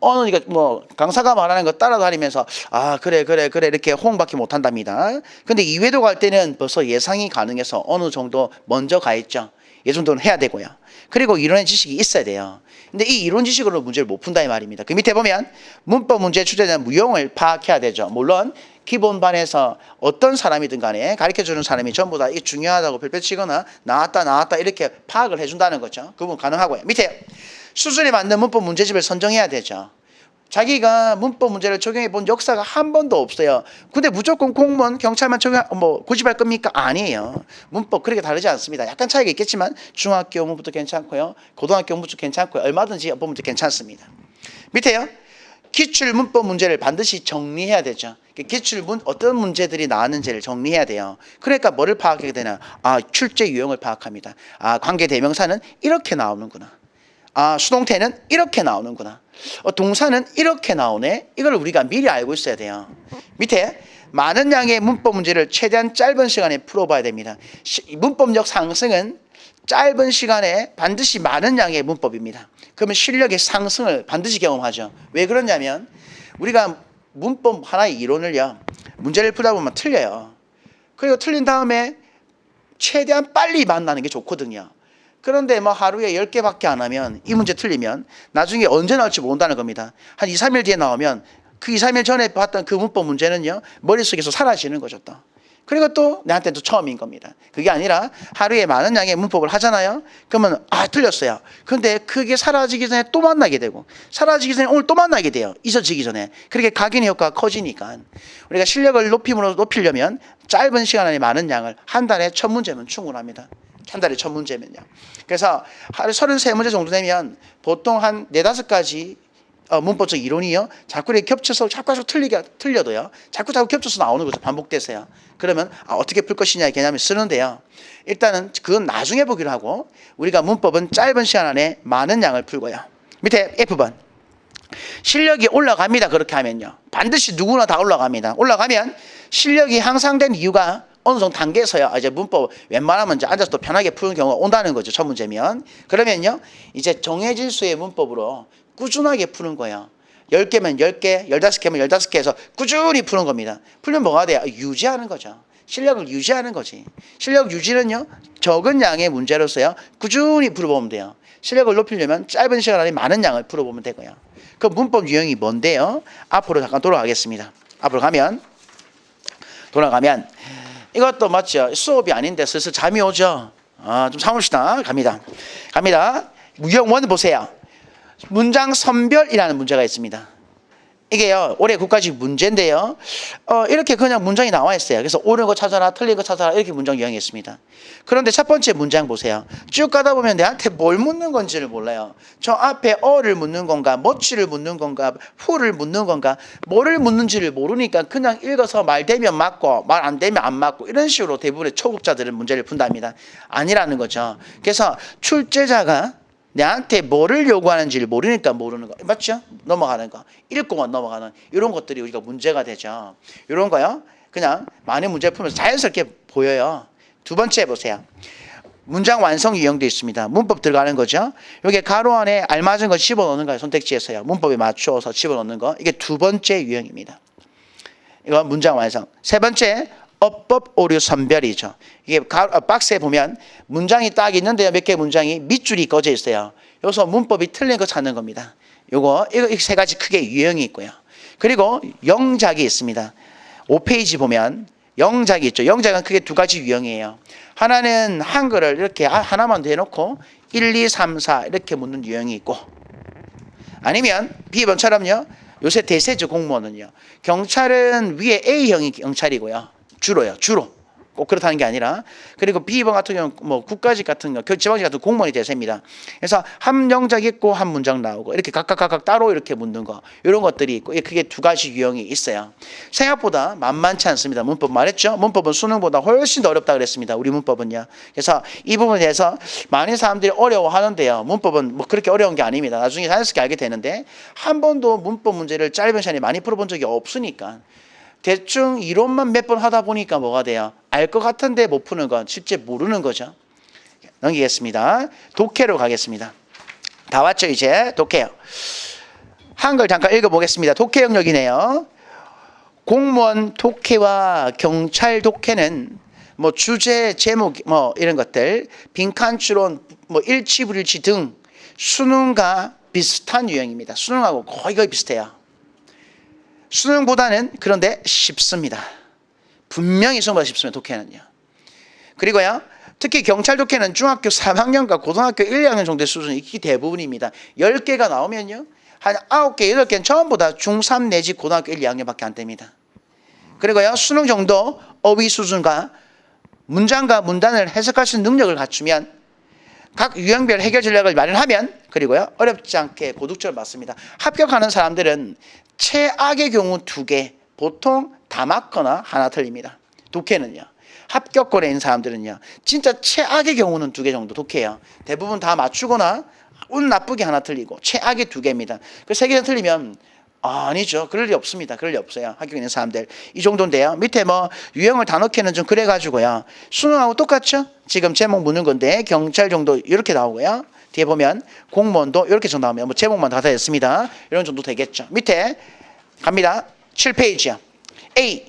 어느 뭐 강사가 말하는 거 따라다니면서 아 그래 이렇게 호응밖에 못한답니다. 근데 2회독 할 때는 벌써 예상이 가능해서 어느 정도 먼저 가 있죠. 이 정도는 해야 되고요. 그리고 이론의 지식이 있어야 돼요. 근데 이 이론 지식으로 문제를 못 푼다 이 말입니다. 그 밑에 보면 문법 문제 출제된 무용을 파악해야 되죠. 물론 기본반에서 어떤 사람이든 간에 가르쳐주는 사람이 전부 다 이게 중요하다고 별표 치거나 나왔다 이렇게 파악을 해준다는 거죠. 그건 가능하고요. 밑에 수준에 맞는 문법 문제집을 선정해야 되죠. 자기가 문법 문제를 적용해 본 역사가 한 번도 없어요. 근데 무조건 공무원, 경찰만 고집할 겁니까? 아니에요. 문법 그렇게 다르지 않습니다. 약간 차이가 있겠지만 중학교 문법도 괜찮고요. 고등학교 문법도 괜찮고요. 얼마든지 문법 문제 괜찮습니다. 밑에요. 기출 문법 문제를 반드시 정리해야 되죠. 어떤 문제들이 나왔는지를 정리해야 돼요. 그러니까 뭐를 파악하게 되나? 아, 출제 유형을 파악합니다. 아, 관계 대명사는 이렇게 나오는구나. 아, 수동태는 이렇게 나오는구나. 동사는 이렇게 나오네. 이걸 우리가 미리 알고 있어야 돼요. 밑에 많은 양의 문법 문제를 최대한 짧은 시간에 풀어봐야 됩니다. 문법력 상승은 짧은 시간에 반드시 많은 양의 문법입니다. 그러면 실력의 상승을 반드시 경험하죠. 왜 그러냐면 우리가 문법 하나의 이론을요 문제를 풀다 보면 틀려요. 그리고 틀린 다음에 최대한 빨리 만나는 게 좋거든요. 그런데 뭐 하루에 10개밖에 안 하면 이 문제 틀리면 나중에 언제 나올지 모른다는 겁니다. 한 2, 3일 뒤에 나오면 그 2, 3일 전에 봤던 그 문법 문제는요 머릿속에서 사라지는 거죠. 또. 그리고 또 나한테는 또 처음인 겁니다. 그게 아니라 하루에 많은 양의 문법을 하잖아요. 그러면 아 틀렸어요. 근데 그게 사라지기 전에 또 만나게 되고 사라지기 전에 오늘 또 만나게 돼요. 잊어지기 전에. 그렇게 각인의 효과가 커지니까 우리가 실력을 높이려면 짧은 시간 안에 많은 양을 한 달에 1000문제면 충분합니다. 한 달에 1000문제면요. 그래서 하루 33문제 정도 되면 보통 한 4-5가지 문법적 이론이요. 자꾸 이렇게 겹쳐서 자꾸 틀려도요. 자꾸 겹쳐서 나오는 거죠. 반복돼서요. 그러면 어떻게 풀 것이냐의 개념을 쓰는데요. 일단은 그건 나중에 보기로 하고 우리가 문법은 짧은 시간 안에 많은 양을 풀고요. 밑에 F번. 실력이 올라갑니다. 그렇게 하면요. 반드시 누구나 다 올라갑니다. 올라가면 실력이 향상된 이유가 어느 정도 단계에서요. 이제 문법 웬만하면 이제 앉아서 또 편하게 푸는 경우가 온다는 거죠. 첫 문제면. 그러면요. 이제 정해진 수의 문법으로 꾸준하게 푸는 거예요. 10개면 10개, 15개면 15개 해서 꾸준히 푸는 겁니다. 풀면 뭐가 돼요? 유지하는 거죠. 실력을 유지하는 거지. 실력 유지는요. 적은 양의 문제로서요. 꾸준히 풀어보면 돼요. 실력을 높이려면 짧은 시간 안에 많은 양을 풀어보면 되고요. 그 문법 유형이 뭔데요? 앞으로 잠깐 돌아가겠습니다. 앞으로 돌아가면 이것도 맞죠? 수업이 아닌데 슬슬 잠이 오죠? 좀 참읍시다. 갑니다. 유형 1 보세요. 문장 선별이라는 문제가 있습니다. 이게요 올해 국가직 문제인데요. 이렇게 그냥 문장이 나와 있어요. 그래서 옳은 거 찾아라, 틀린 거 찾아라 이렇게 문장 유형이 있습니다. 그런데 첫 번째 문장 보세요. 쭉 가다 보면 내한테 뭘 묻는 건지를 몰라요. 저 앞에 어를 묻는 건가, 뭐치를 묻는 건가, 후를 묻는 건가, 뭐를 묻는지를 모르니까 그냥 읽어서 말 되면 맞고 말 안 되면 안 맞고 이런 식으로 대부분의 초급자들은 문제를 푼답니다. 아니라는 거죠. 그래서 출제자가 내한테 뭐를 요구하는지를 모르니까 모르는 거. 맞죠? 넘어가는 거. 읽고만 넘어가는 이런 것들이 우리가 문제가 되죠. 이런 거요. 그냥 많은 문제를 풀면서 자연스럽게 보여요. 두 번째 보세요. 문장 완성 유형도 있습니다. 문법 들어가는 거죠. 여기 가로 안에 알맞은 거 집어넣는 거예요. 선택지에서요. 문법에 맞추어서 집어넣는 거. 이게 두 번째 유형입니다. 이거 문장 완성. 세 번째 어법 오류 선별이죠. 이게 박스에 보면 문장이 딱 있는데요. 몇 개 문장이 밑줄이 꺼져 있어요. 여기서 문법이 틀린 거 찾는 겁니다. 이거 세 가지 크게 유형이 있고요. 그리고 영작이 있습니다. 5페이지 보면 영작이 있죠. 영작은 크게 두 가지 유형이에요. 하나는 한글을 이렇게 하나만 대놓고 1, 2, 3, 4 이렇게 묻는 유형이 있고, 아니면 B번처럼요. 요새 대세죠. 공무원은요. 경찰은 위에 A형이 경찰이고요. 주로요. 주로. 꼭 그렇다는 게 아니라. 그리고 B번 같은 경우는 뭐 국가직 같은 경우, 지방직 같은 공무원이 대세입니다. 그래서 한 영작 있고 한 문장 나오고 이렇게 각각 따로 이렇게 묻는 거, 이런 것들이 있고, 그게 두 가지 유형이 있어요. 생각보다 만만치 않습니다. 문법 말했죠. 문법은 수능보다 훨씬 더 어렵다 그랬습니다. 우리 문법은요. 그래서 이 부분에 대해서 많은 사람들이 어려워하는데요. 문법은 뭐 그렇게 어려운 게 아닙니다. 나중에 자연스럽게 알게 되는데, 한 번도 문법 문제를 짧은 시간에 많이 풀어본 적이 없으니까 대충 이론만 몇 번 하다 보니까 뭐가 돼요? 알 것 같은데 못 푸는 건 실제 모르는 거죠. 넘기겠습니다. 독해로 가겠습니다. 다 왔죠 이제? 독해요. 한글 잠깐 읽어보겠습니다. 독해 영역이네요. 공무원 독해와 경찰 독해는 뭐 주제, 제목 뭐 이런 것들, 빈칸 추론, 뭐 일치, 불일치 등 수능과 비슷한 유형입니다. 수능하고 거의 비슷해요. 수능보다는 그런데 쉽습니다. 분명히 수능보다 쉽습니다. 독해는요. 그리고요, 특히 경찰 독해는 중학교 3학년과 고등학교 1, 2학년 정도의 수준이 대부분입니다. 10개가 나오면요, 한 9개, 8개는 전부 다 중3 내지 고등학교 1, 2학년밖에 안 됩니다. 그리고요, 수능 정도 어휘 수준과 문장과 문단을 해석할 수 있는 능력을 갖추면, 각 유형별 해결 전략을 마련하면, 그리고요, 어렵지 않게 고득점을 받습니다. 합격하는 사람들은 최악의 경우 2개, 보통 다 맞거나 하나 틀립니다. 독해는요. 합격권에 있는 사람들은요, 진짜 최악의 경우는 2개 정도 독해요. 대부분 다 맞추거나 운 나쁘게 하나 틀리고, 최악의 2개입니다. 그 3개는 틀리면 아니죠. 그럴 리 없습니다. 그럴 리 없어요. 합격 있는 사람들. 이 정도인데요. 밑에 뭐 유형을 다 넣기는 좀 그래가지고요. 수능하고 똑같죠? 지금 제목 묻는 건데 경찰 정도 이렇게 나오고요. 뒤에 보면 공무원도 이렇게 정도 나오면 뭐 제목만 다 됐습니다. 이런 정도 되겠죠. 밑에 갑니다. 7페이지요. A.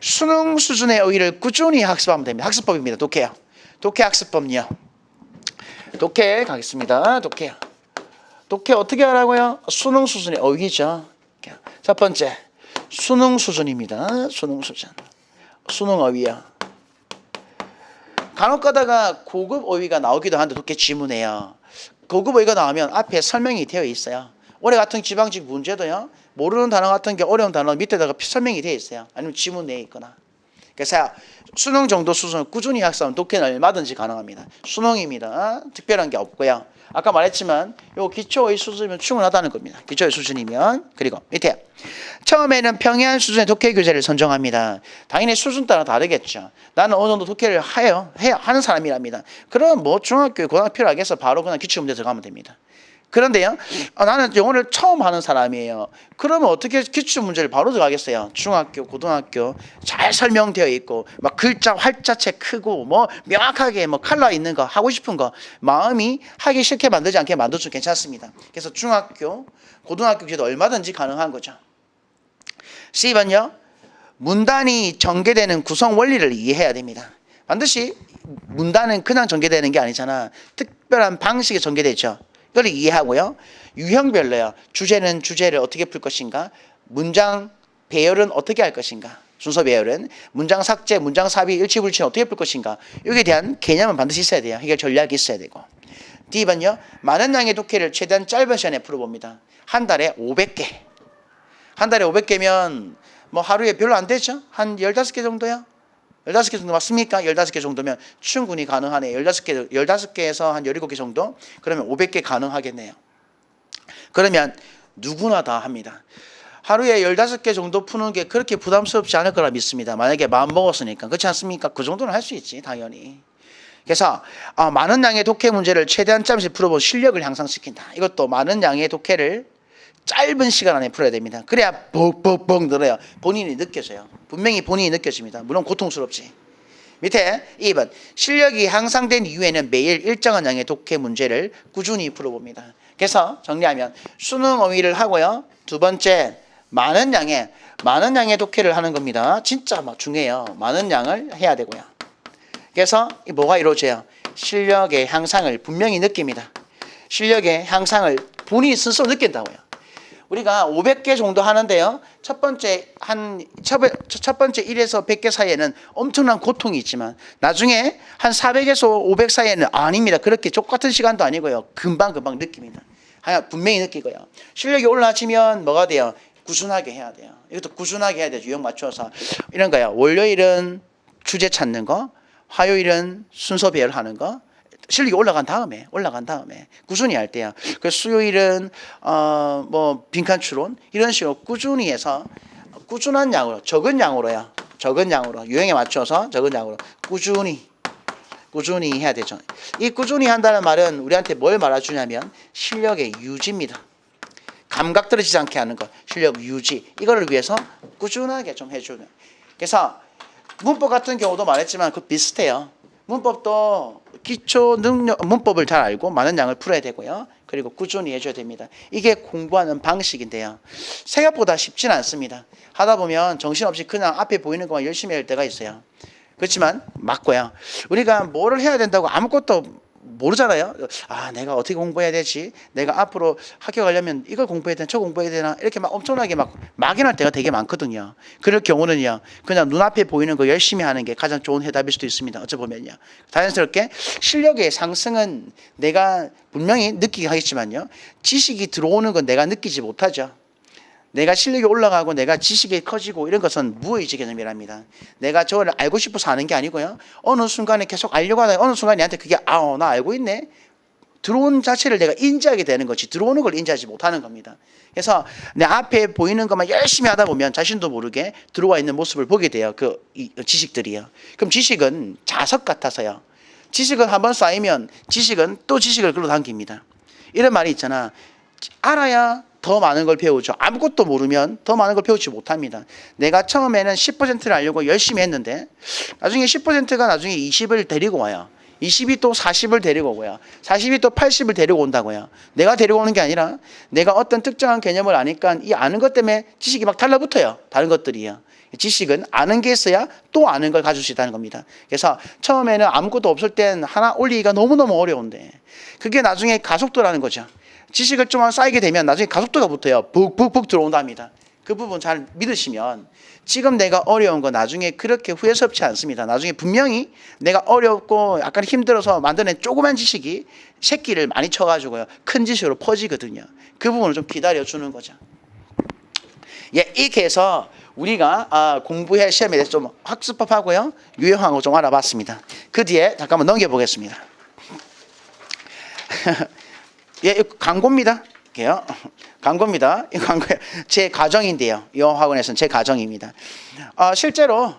수능 수준의 어휘를 꾸준히 학습하면 됩니다. 학습법입니다. 독해요. 독해 학습법요. 독해 가겠습니다. 독해요. 독해 어떻게 하라고요? 수능 수준의 어휘죠. 첫 번째, 수능 수준입니다. 수능 수준. 수능 어휘요. 간혹 가다가 고급 어휘가 나오기도 하는데 독해 지문에요. 고급 어휘가 나오면 앞에 설명이 되어 있어요. 올해 같은 지방직 문제도요, 모르는 단어 같은 게 어려운 단어 밑에다가 설명이 되어 있어요. 아니면 지문 내에 있거나. 그래서 수능 정도 수준을 꾸준히 학습하면 독해는 얼마든지 가능합니다. 수능입니다. 특별한 게 없고요. 아까 말했지만 요 기초의 수준이면 충분하다는 겁니다. 기초의 수준이면. 그리고 밑에 처음에는 평이한 수준의 독해 교재를 선정합니다. 당연히 수준 따라 다르겠죠. 나는 어느 정도 독해를 하는 사람이랍니다. 그럼 뭐 중학교, 고등학교 필요하겠어. 바로 그냥 기초 문제 들어가면 됩니다. 그런데요, 나는 영어를 처음 하는 사람이에요. 그러면 어떻게 기출 문제를 바로 들어가겠어요? 중학교, 고등학교 잘 설명되어 있고, 막 글자 활자체 크고, 뭐 명확하게 뭐 컬러 있는 거 하고 싶은 거 마음이 하기 싫게 만들지 않게 만들어도 괜찮습니다. 그래서 중학교, 고등학교 기도 얼마든지 가능한 거죠. C번요, 문단이 전개되는 구성 원리를 이해해야 됩니다. 반드시 문단은 그냥 전개되는 게 아니잖아. 특별한 방식에 전개되죠. 이걸 이해하고요. 유형별로요. 주제는 주제를 어떻게 풀 것인가, 문장 배열은 어떻게 할 것인가, 순서 배열은 문장 삭제, 문장 삽입, 일치불치는 어떻게 풀 것인가, 여기에 대한 개념은 반드시 있어야 돼요. 해결 전략이 있어야 되고. D번요, 많은 양의 독해를 최대한 짧은 시간에 풀어봅니다. 한 달에 500개. 한 달에 500개면 뭐 하루에 별로 안 되죠? 한 15개 정도요? 15개 정도 맞습니까? 15개 정도면 충분히 가능하네요. 15개에서 한 17개 정도? 그러면 500개 가능하겠네요. 그러면 누구나 다 합니다. 하루에 15개 정도 푸는 게 그렇게 부담스럽지 않을 거라 믿습니다. 만약에 마음 먹었으니까. 그렇지 않습니까? 그 정도는 할 수 있지, 당연히. 그래서 많은 양의 독해 문제를 최대한 짧게 풀어본 실력을 향상시킨다. 이것도 많은 양의 독해를 짧은 시간 안에 풀어야 됩니다. 그래야 뻑뻑뻑 늘어요. 본인이 느껴져요. 분명히 본인이 느껴집니다. 물론 고통스럽지. 밑에 2번, 실력이 향상된 이후에는 매일 일정한 양의 독해 문제를 꾸준히 풀어봅니다. 그래서 정리하면 수능 어휘를 하고요. 두 번째, 많은 양의 독해를 하는 겁니다. 진짜 막 중요해요. 많은 양을 해야 되고요. 그래서 뭐가 이루어져요? 실력의 향상을 분명히 느낍니다. 실력의 향상을 본인이 스스로 느낀다고요. 우리가 500개 정도 하는데요. 첫 번째 1에서 100개 사이에는 엄청난 고통이 있지만 나중에 한 400에서 500 사이에는 아닙니다. 그렇게 똑같은 시간도 아니고요. 금방 느낍니다. 분명히 느끼고요. 실력이 올라지면 뭐가 돼요? 꾸준하게 해야 돼요. 이것도 꾸준하게 해야 돼요. 유형 맞춰서. 이런 거예요. 월요일은 주제 찾는 거, 화요일은 순서 배열하는 거, 실력이 올라간 다음에 꾸준히 할 때요. 그래서 수요일은 뭐 빈칸 추론 이런 식으로 꾸준히 해서 꾸준한 양으로 적은 양으로요. 유형에 맞춰서 적은 양으로 꾸준히 해야 되죠. 이 꾸준히 한다는 말은 우리한테 뭘 말해주냐면 실력의 유지입니다. 감각 떨어지지 않게 하는 것, 실력 유지. 이거를 위해서 꾸준하게 좀 해주는. 그래서 문법 같은 경우도 말했지만 그 비슷해요. 문법도 기초 능력, 문법을 잘 알고 많은 양을 풀어야 되고요. 그리고 꾸준히 해줘야 됩니다. 이게 공부하는 방식인데요. 생각보다 쉽진 않습니다. 하다 보면 정신없이 그냥 앞에 보이는 것만 열심히 할 때가 있어요. 그렇지만 맞고요. 우리가 뭐를 해야 된다고 아무것도 모르잖아요. 아, 내가 어떻게 공부해야 되지? 내가 앞으로 학교 가려면 이걸 공부해야 되나? 저 공부해야 되나? 이렇게 막 엄청나게 막 막연할 때가 되게 많거든요. 그럴 경우는요, 그냥 눈앞에 보이는 거 열심히 하는 게 가장 좋은 해답일 수도 있습니다. 어찌 보면요. 자연스럽게 실력의 상승은 내가 분명히 느끼게 하겠지만요, 지식이 들어오는 건 내가 느끼지 못하죠. 내가 실력이 올라가고 내가 지식이 커지고 이런 것은 무의지 개념이랍니다. 내가 저걸 알고 싶어서 아는 게 아니고요. 어느 순간에 계속 알려고 하다가 어느 순간에 나한테 그게 나 알고 있네. 들어온 자체를 내가 인지하게 되는 거지 들어오는 걸 인지하지 못하는 겁니다. 그래서 내 앞에 보이는 것만 열심히 하다 보면 자신도 모르게 들어와 있는 모습을 보게 돼요. 이 지식들이요. 그럼 지식은 자석 같아서요. 지식은 한번 쌓이면 지식은 또 지식을 끌어당깁니다. 이런 말이 있잖아. 알아야 더 많은 걸 배우죠. 아무것도 모르면 더 많은 걸 배우지 못합니다. 내가 처음에는 10%를 알려고 열심히 했는데 나중에 10%가 나중에 20을 데리고 와요. 20이 또 40을 데리고 오고요. 40이 또 80을 데리고 온다고요. 내가 데리고 오는 게 아니라 내가 어떤 특정한 개념을 아니까 이 아는 것 때문에 지식이 막 달라붙어요. 다른 것들이요. 지식은 아는 게 있어야 또 아는 걸 가질 수 있다는 겁니다. 그래서 처음에는 아무것도 없을 땐 하나 올리기가 너무너무 어려운데 그게 나중에 가속도라는 거죠. 지식을 좀 쌓이게 되면 나중에 가속도가 붙어요. 북북북 들어온답니다. 그 부분 잘 믿으시면 지금 내가 어려운 거 나중에 그렇게 후회스럽지 않습니다. 나중에 분명히 내가 어렵고 약간 힘들어서 만드는 조그만 지식이 새끼를 많이 쳐가지고요. 큰 지식으로 퍼지거든요. 그 부분을 좀 기다려주는 거죠. 예, 이렇게 해서 우리가 공부해 시험에 대해서 좀 학습법하고요. 유형한 거 좀 알아봤습니다. 그 뒤에 잠깐만 넘겨보겠습니다. 예, 광고입니다. 이게요. 광고입니다. 이 광고에 제 가정인데요. 이 학원에서는 제 가정입니다. 실제로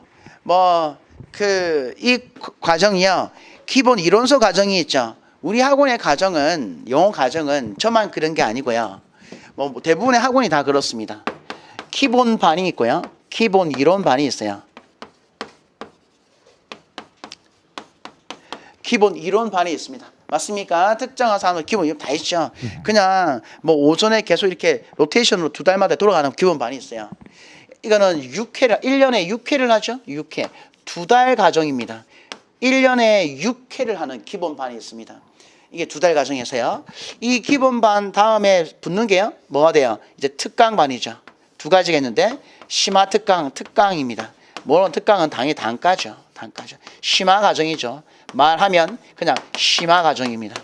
이 과정이요. 기본 이론서 과정이 있죠. 우리 학원의 과정은 영어 과정은 저만 그런 게 아니고요. 대부분의 학원이 다 그렇습니다. 기본 반이 있고요. 기본 이론 반이 있어요. 기본 이론 반이 있습니다. 맞습니까? 특정한 사람은 기본 이론 다 있죠. 그냥 오전에 계속 이렇게 로테이션으로 2달마다 돌아가는 기본 반이 있어요. 이거는 1년에 6회를 하죠. 6회. 2달 과정입니다. 1년에 6회를 하는 기본 반이 있습니다. 이게 2달 과정에서요. 이 기본 반 다음에 붙는 게요. 뭐가 돼요? 이제 특강 반이죠. 두 가지가 있는데 심화 특강입니다. 물론 특강은 당연히 단가죠. 심화 과정이죠. 말하면 그냥 심화 과정입니다.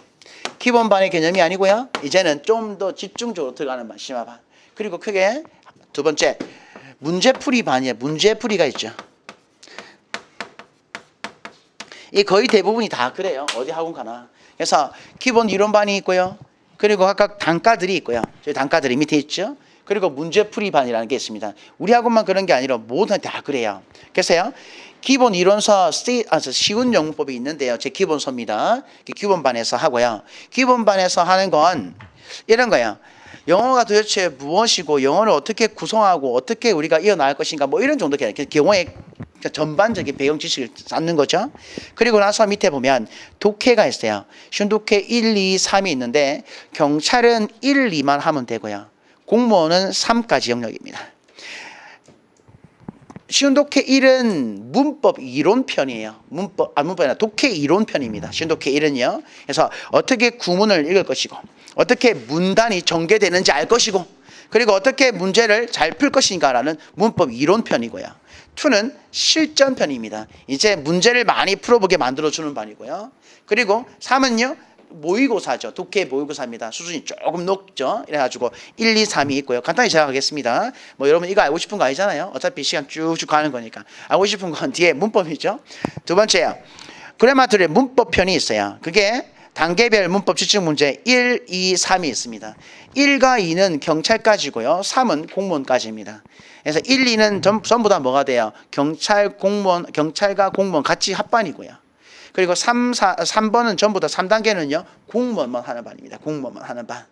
기본 반의 개념이 아니고요. 이제는 좀 더 집중적으로 들어가는 반, 심화 반. 그리고 크게 두 번째 문제풀이 반이에요. 문제풀이가 있죠. 이 거의 대부분이 다 그래요. 어디 학원 가나. 그래서 기본 이론 반이 있고요. 그리고 각각 단가들이 있고요. 저희 단가들이 밑에 있죠. 그리고 문제풀이 반이라는 게 있습니다. 우리 학원만 그런 게 아니라 모든 다 그래요. 그래서요. 기본 이론서 쉬운 영문법이 있는데요. 제 기본서입니다. 기본 반에서 하고요. 기본 반에서 하는 건 이런 거예요. 영어가 도대체 무엇이고 영어를 어떻게 구성하고 어떻게 우리가 이어나갈 것인가 이런 정도 경어의 전반적인 배경 지식을 쌓는 거죠. 그리고 나서 밑에 보면 독해가 있어요. 순독해 1, 2, 3이 있는데 경찰은 1, 2만 하면 되고요. 공무원은 3까지 영역입니다. 쉬운 독해 1은 문법 이론편이에요. 문법이 아니라 독해 이론편입니다. 쉬운 독해 1은요. 그래서 어떻게 구문을 읽을 것이고, 어떻게 문단이 전개되는지 알 것이고, 그리고 어떻게 문제를 잘 풀 것인가라는 문법 이론편이고요. 2는 실전편입니다. 이제 문제를 많이 풀어보게 만들어주는 반이고요. 그리고 3은요. 모의고사죠. 독해 모의고사입니다. 수준이 조금 높죠. 이래가지고 1, 2, 3이 있고요. 간단히 제가 하겠습니다. 뭐 여러분 이거 알고 싶은 거 아니잖아요. 어차피 시간 쭉쭉 가는 거니까. 알고 싶은 건 뒤에 문법이죠. 두 번째요. 그래마들의 문법편이 있어요. 그게 단계별 문법 추측 문제 1, 2, 3이 있습니다. 1과 2는 경찰까지고요. 3은 공무원까지입니다. 그래서 1, 2는 전부 다 뭐가 돼요? 경찰과 공무원 같이 합반이고요. 그리고 3번은 전부 다 3단계는요. 공무원만 하는 반입니다. 공무원만 하는 반.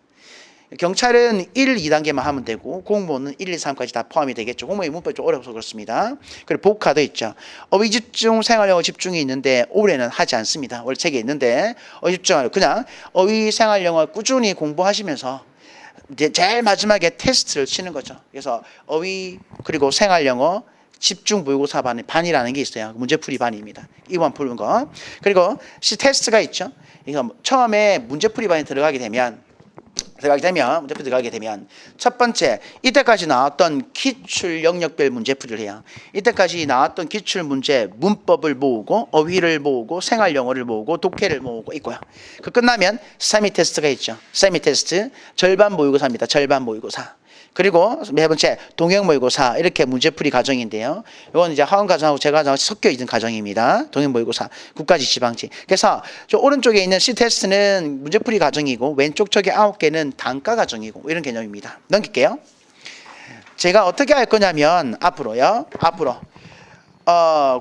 경찰은 1, 2단계만 하면 되고 공무원은 1, 2, 3까지 다 포함이 되겠죠. 공무원의 문법이 좀 어려워서 그렇습니다. 그리고 복화도 있죠. 어휘 집중, 생활영어 집중이 있는데 올해는 하지 않습니다. 원래 책에 있는데 어휘 집중하려 그냥 어휘 생활영어 꾸준히 공부하시면서 이제 제일 마지막에 테스트를 치는 거죠. 그래서 어휘 그리고 생활영어 집중 모의고사 반이라는 게 있어요. 문제풀이 반입니다. 이번 푸는 거. 그리고 테스트가 있죠. 이거 처음에 문제풀이 반에 들어가게 되면 문제풀이 들어가게 되면 첫 번째 이때까지 나왔던 기출 영역별 문제풀이를 해요. 이때까지 나왔던 기출 문제 문법을 모으고 어휘를 모으고 생활영어를 모으고 독해를 모으고 있고요. 그 끝나면 세미 테스트가 있죠. 세미 테스트 절반 모의고사입니다. 절반 모의고사. 그리고 네 번째 동형 모의고사 이렇게 문제풀이 과정인데요. 이건 이제 하원 과정하고 제 과정하고 섞여 있는 과정입니다. 동형 모의고사 국가지 지방지. 그래서 저 오른쪽에 있는 C 테스트는 문제풀이 과정이고 왼쪽 쪽에 9개는 단가 과정이고 이런 개념입니다. 넘길게요. 제가 어떻게 할 거냐면 앞으로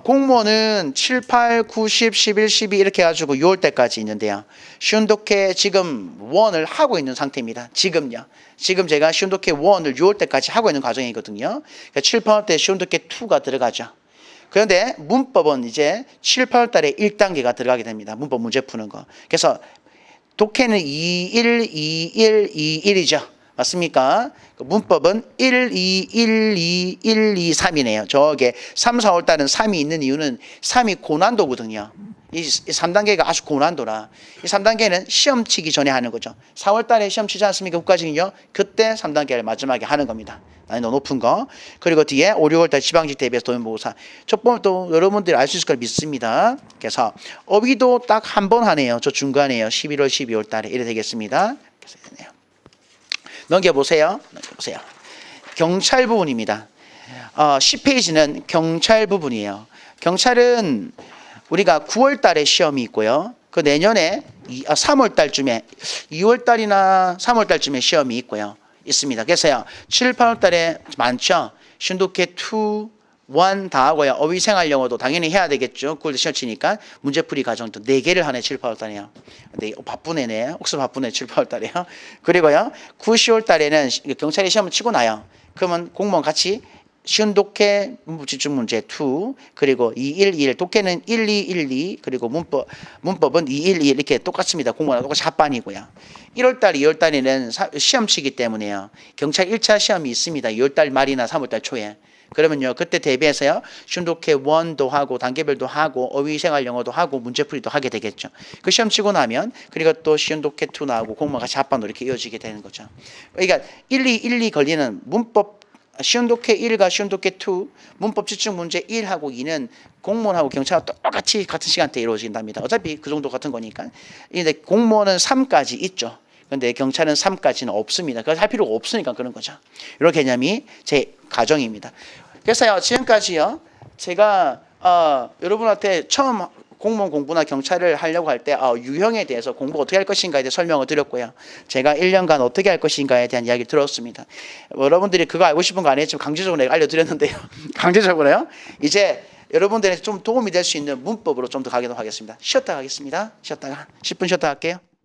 공무원은 7, 8, 9, 10, 11, 12 이렇게 해가지고 6월 때까지 있는데요. 쉬운 독해 지금 1을 하고 있는 상태입니다. 지금요. 지금 제가 쉬운 독해 1을 6월 때까지 하고 있는 과정이거든요. 그러니까 7, 8월 때 쉬운 독해 2가 들어가죠. 그런데 문법은 이제 7, 8월 달에 1단계가 들어가게 됩니다. 문법 문제 푸는 거. 그래서 독해는 2, 1, 2, 1, 2, 1이죠. 맞습니까? 문법은 1, 2, 1, 2, 1, 2, 3이네요. 저게 3, 4월 달은 3이 있는 이유는 3이 고난도거든요. 이 3단계가 아주 고난도라. 이 3단계는 시험 치기 전에 하는 거죠. 4월 달에 시험 치지 않습니까? 국가직은요. 그때 3단계를 마지막에 하는 겁니다. 난이도 높은 거. 그리고 뒤에 5, 6월 달 지방직 대비해서 도면모의고사. 첫 번째 또 여러분들이 알 수 있을 걸 믿습니다. 그래서 어휘도 딱 한 번 하네요. 저 중간에요. 11월, 12월 달에 이래 되겠습니다. 그래서 되네요. 넘겨보세요. 경찰 부분입니다. 10페이지는 경찰 부분이에요. 경찰은 우리가 9월 달에 시험이 있고요. 그 내년에 3월 달쯤에 2월 달이나 3월 달쯤에 시험이 있습니다. 그래서요. 7, 8월 달에 많죠. 신독해 2, 1 다 하고요. 어휘생활영어도 당연히 해야 되겠죠. 9월 시험 치니까 문제풀이 과정도 4개를 하네. 7, 8월 달에요. 근데 바쁘네. 억수 바쁘네. 7, 8월 달에요. 그리고요. 9, 10월 달에는 경찰이 시험을 치고 나요. 그러면 공무원 같이 쉬운 독해 문법 집중 문제 2 그리고 2, 1, 1 독해는 1, 2, 1, 2 그리고 문법은 2, 1, 2 이렇게 똑같습니다. 공무원하고 똑같이 합반이고요. 1월달, 2월달에는 시험 치기 때문에요. 경찰 1차 시험이 있습니다. 2월달 말이나 3월달 초에. 그러면요 그때 대비해서요 쉬운 독해 1도 하고 단계별도 하고 어휘생활영어도 하고 문제풀이도 하게 되겠죠. 그 시험 치고 나면 그리고 또 쉬운 독해 2 나오고 공무원 같이 합반으로 이렇게 이어지게 되는 거죠. 그러니까 1, 2 걸리는 문법 쉬운 독해 1과 쉬운 독해 2 문법 집중 문제 1하고 2는 공무원하고 경찰하고 똑같이 같은 시간대에 이루어진답니다. 어차피 그 정도 같은 거니까. 근데 공무원은 3까지 있죠. 근데 경찰은 3까지는 없습니다. 그래서 할 필요가 없으니까 그런 거죠. 이런 개념이 제 가정입니다. 그래서요 지금까지요 제가 여러분한테 처음 공무원 공부나 경찰을 하려고 할 때 유형에 대해서 공부 어떻게 할 것인가에 대해 설명을 드렸고요. 제가 1년간 어떻게 할 것인가에 대한 이야기를 들었습니다. 여러분들이 그거 알고 싶은 거 아니지만 강제적으로 내가 알려드렸는데요. 강제적으로요. 이제 여러분들에게 좀 도움이 될 수 있는 문법으로 좀 더 가도록 하겠습니다. 쉬었다 가겠습니다. 쉬었다가 10분 쉬었다 갈게요.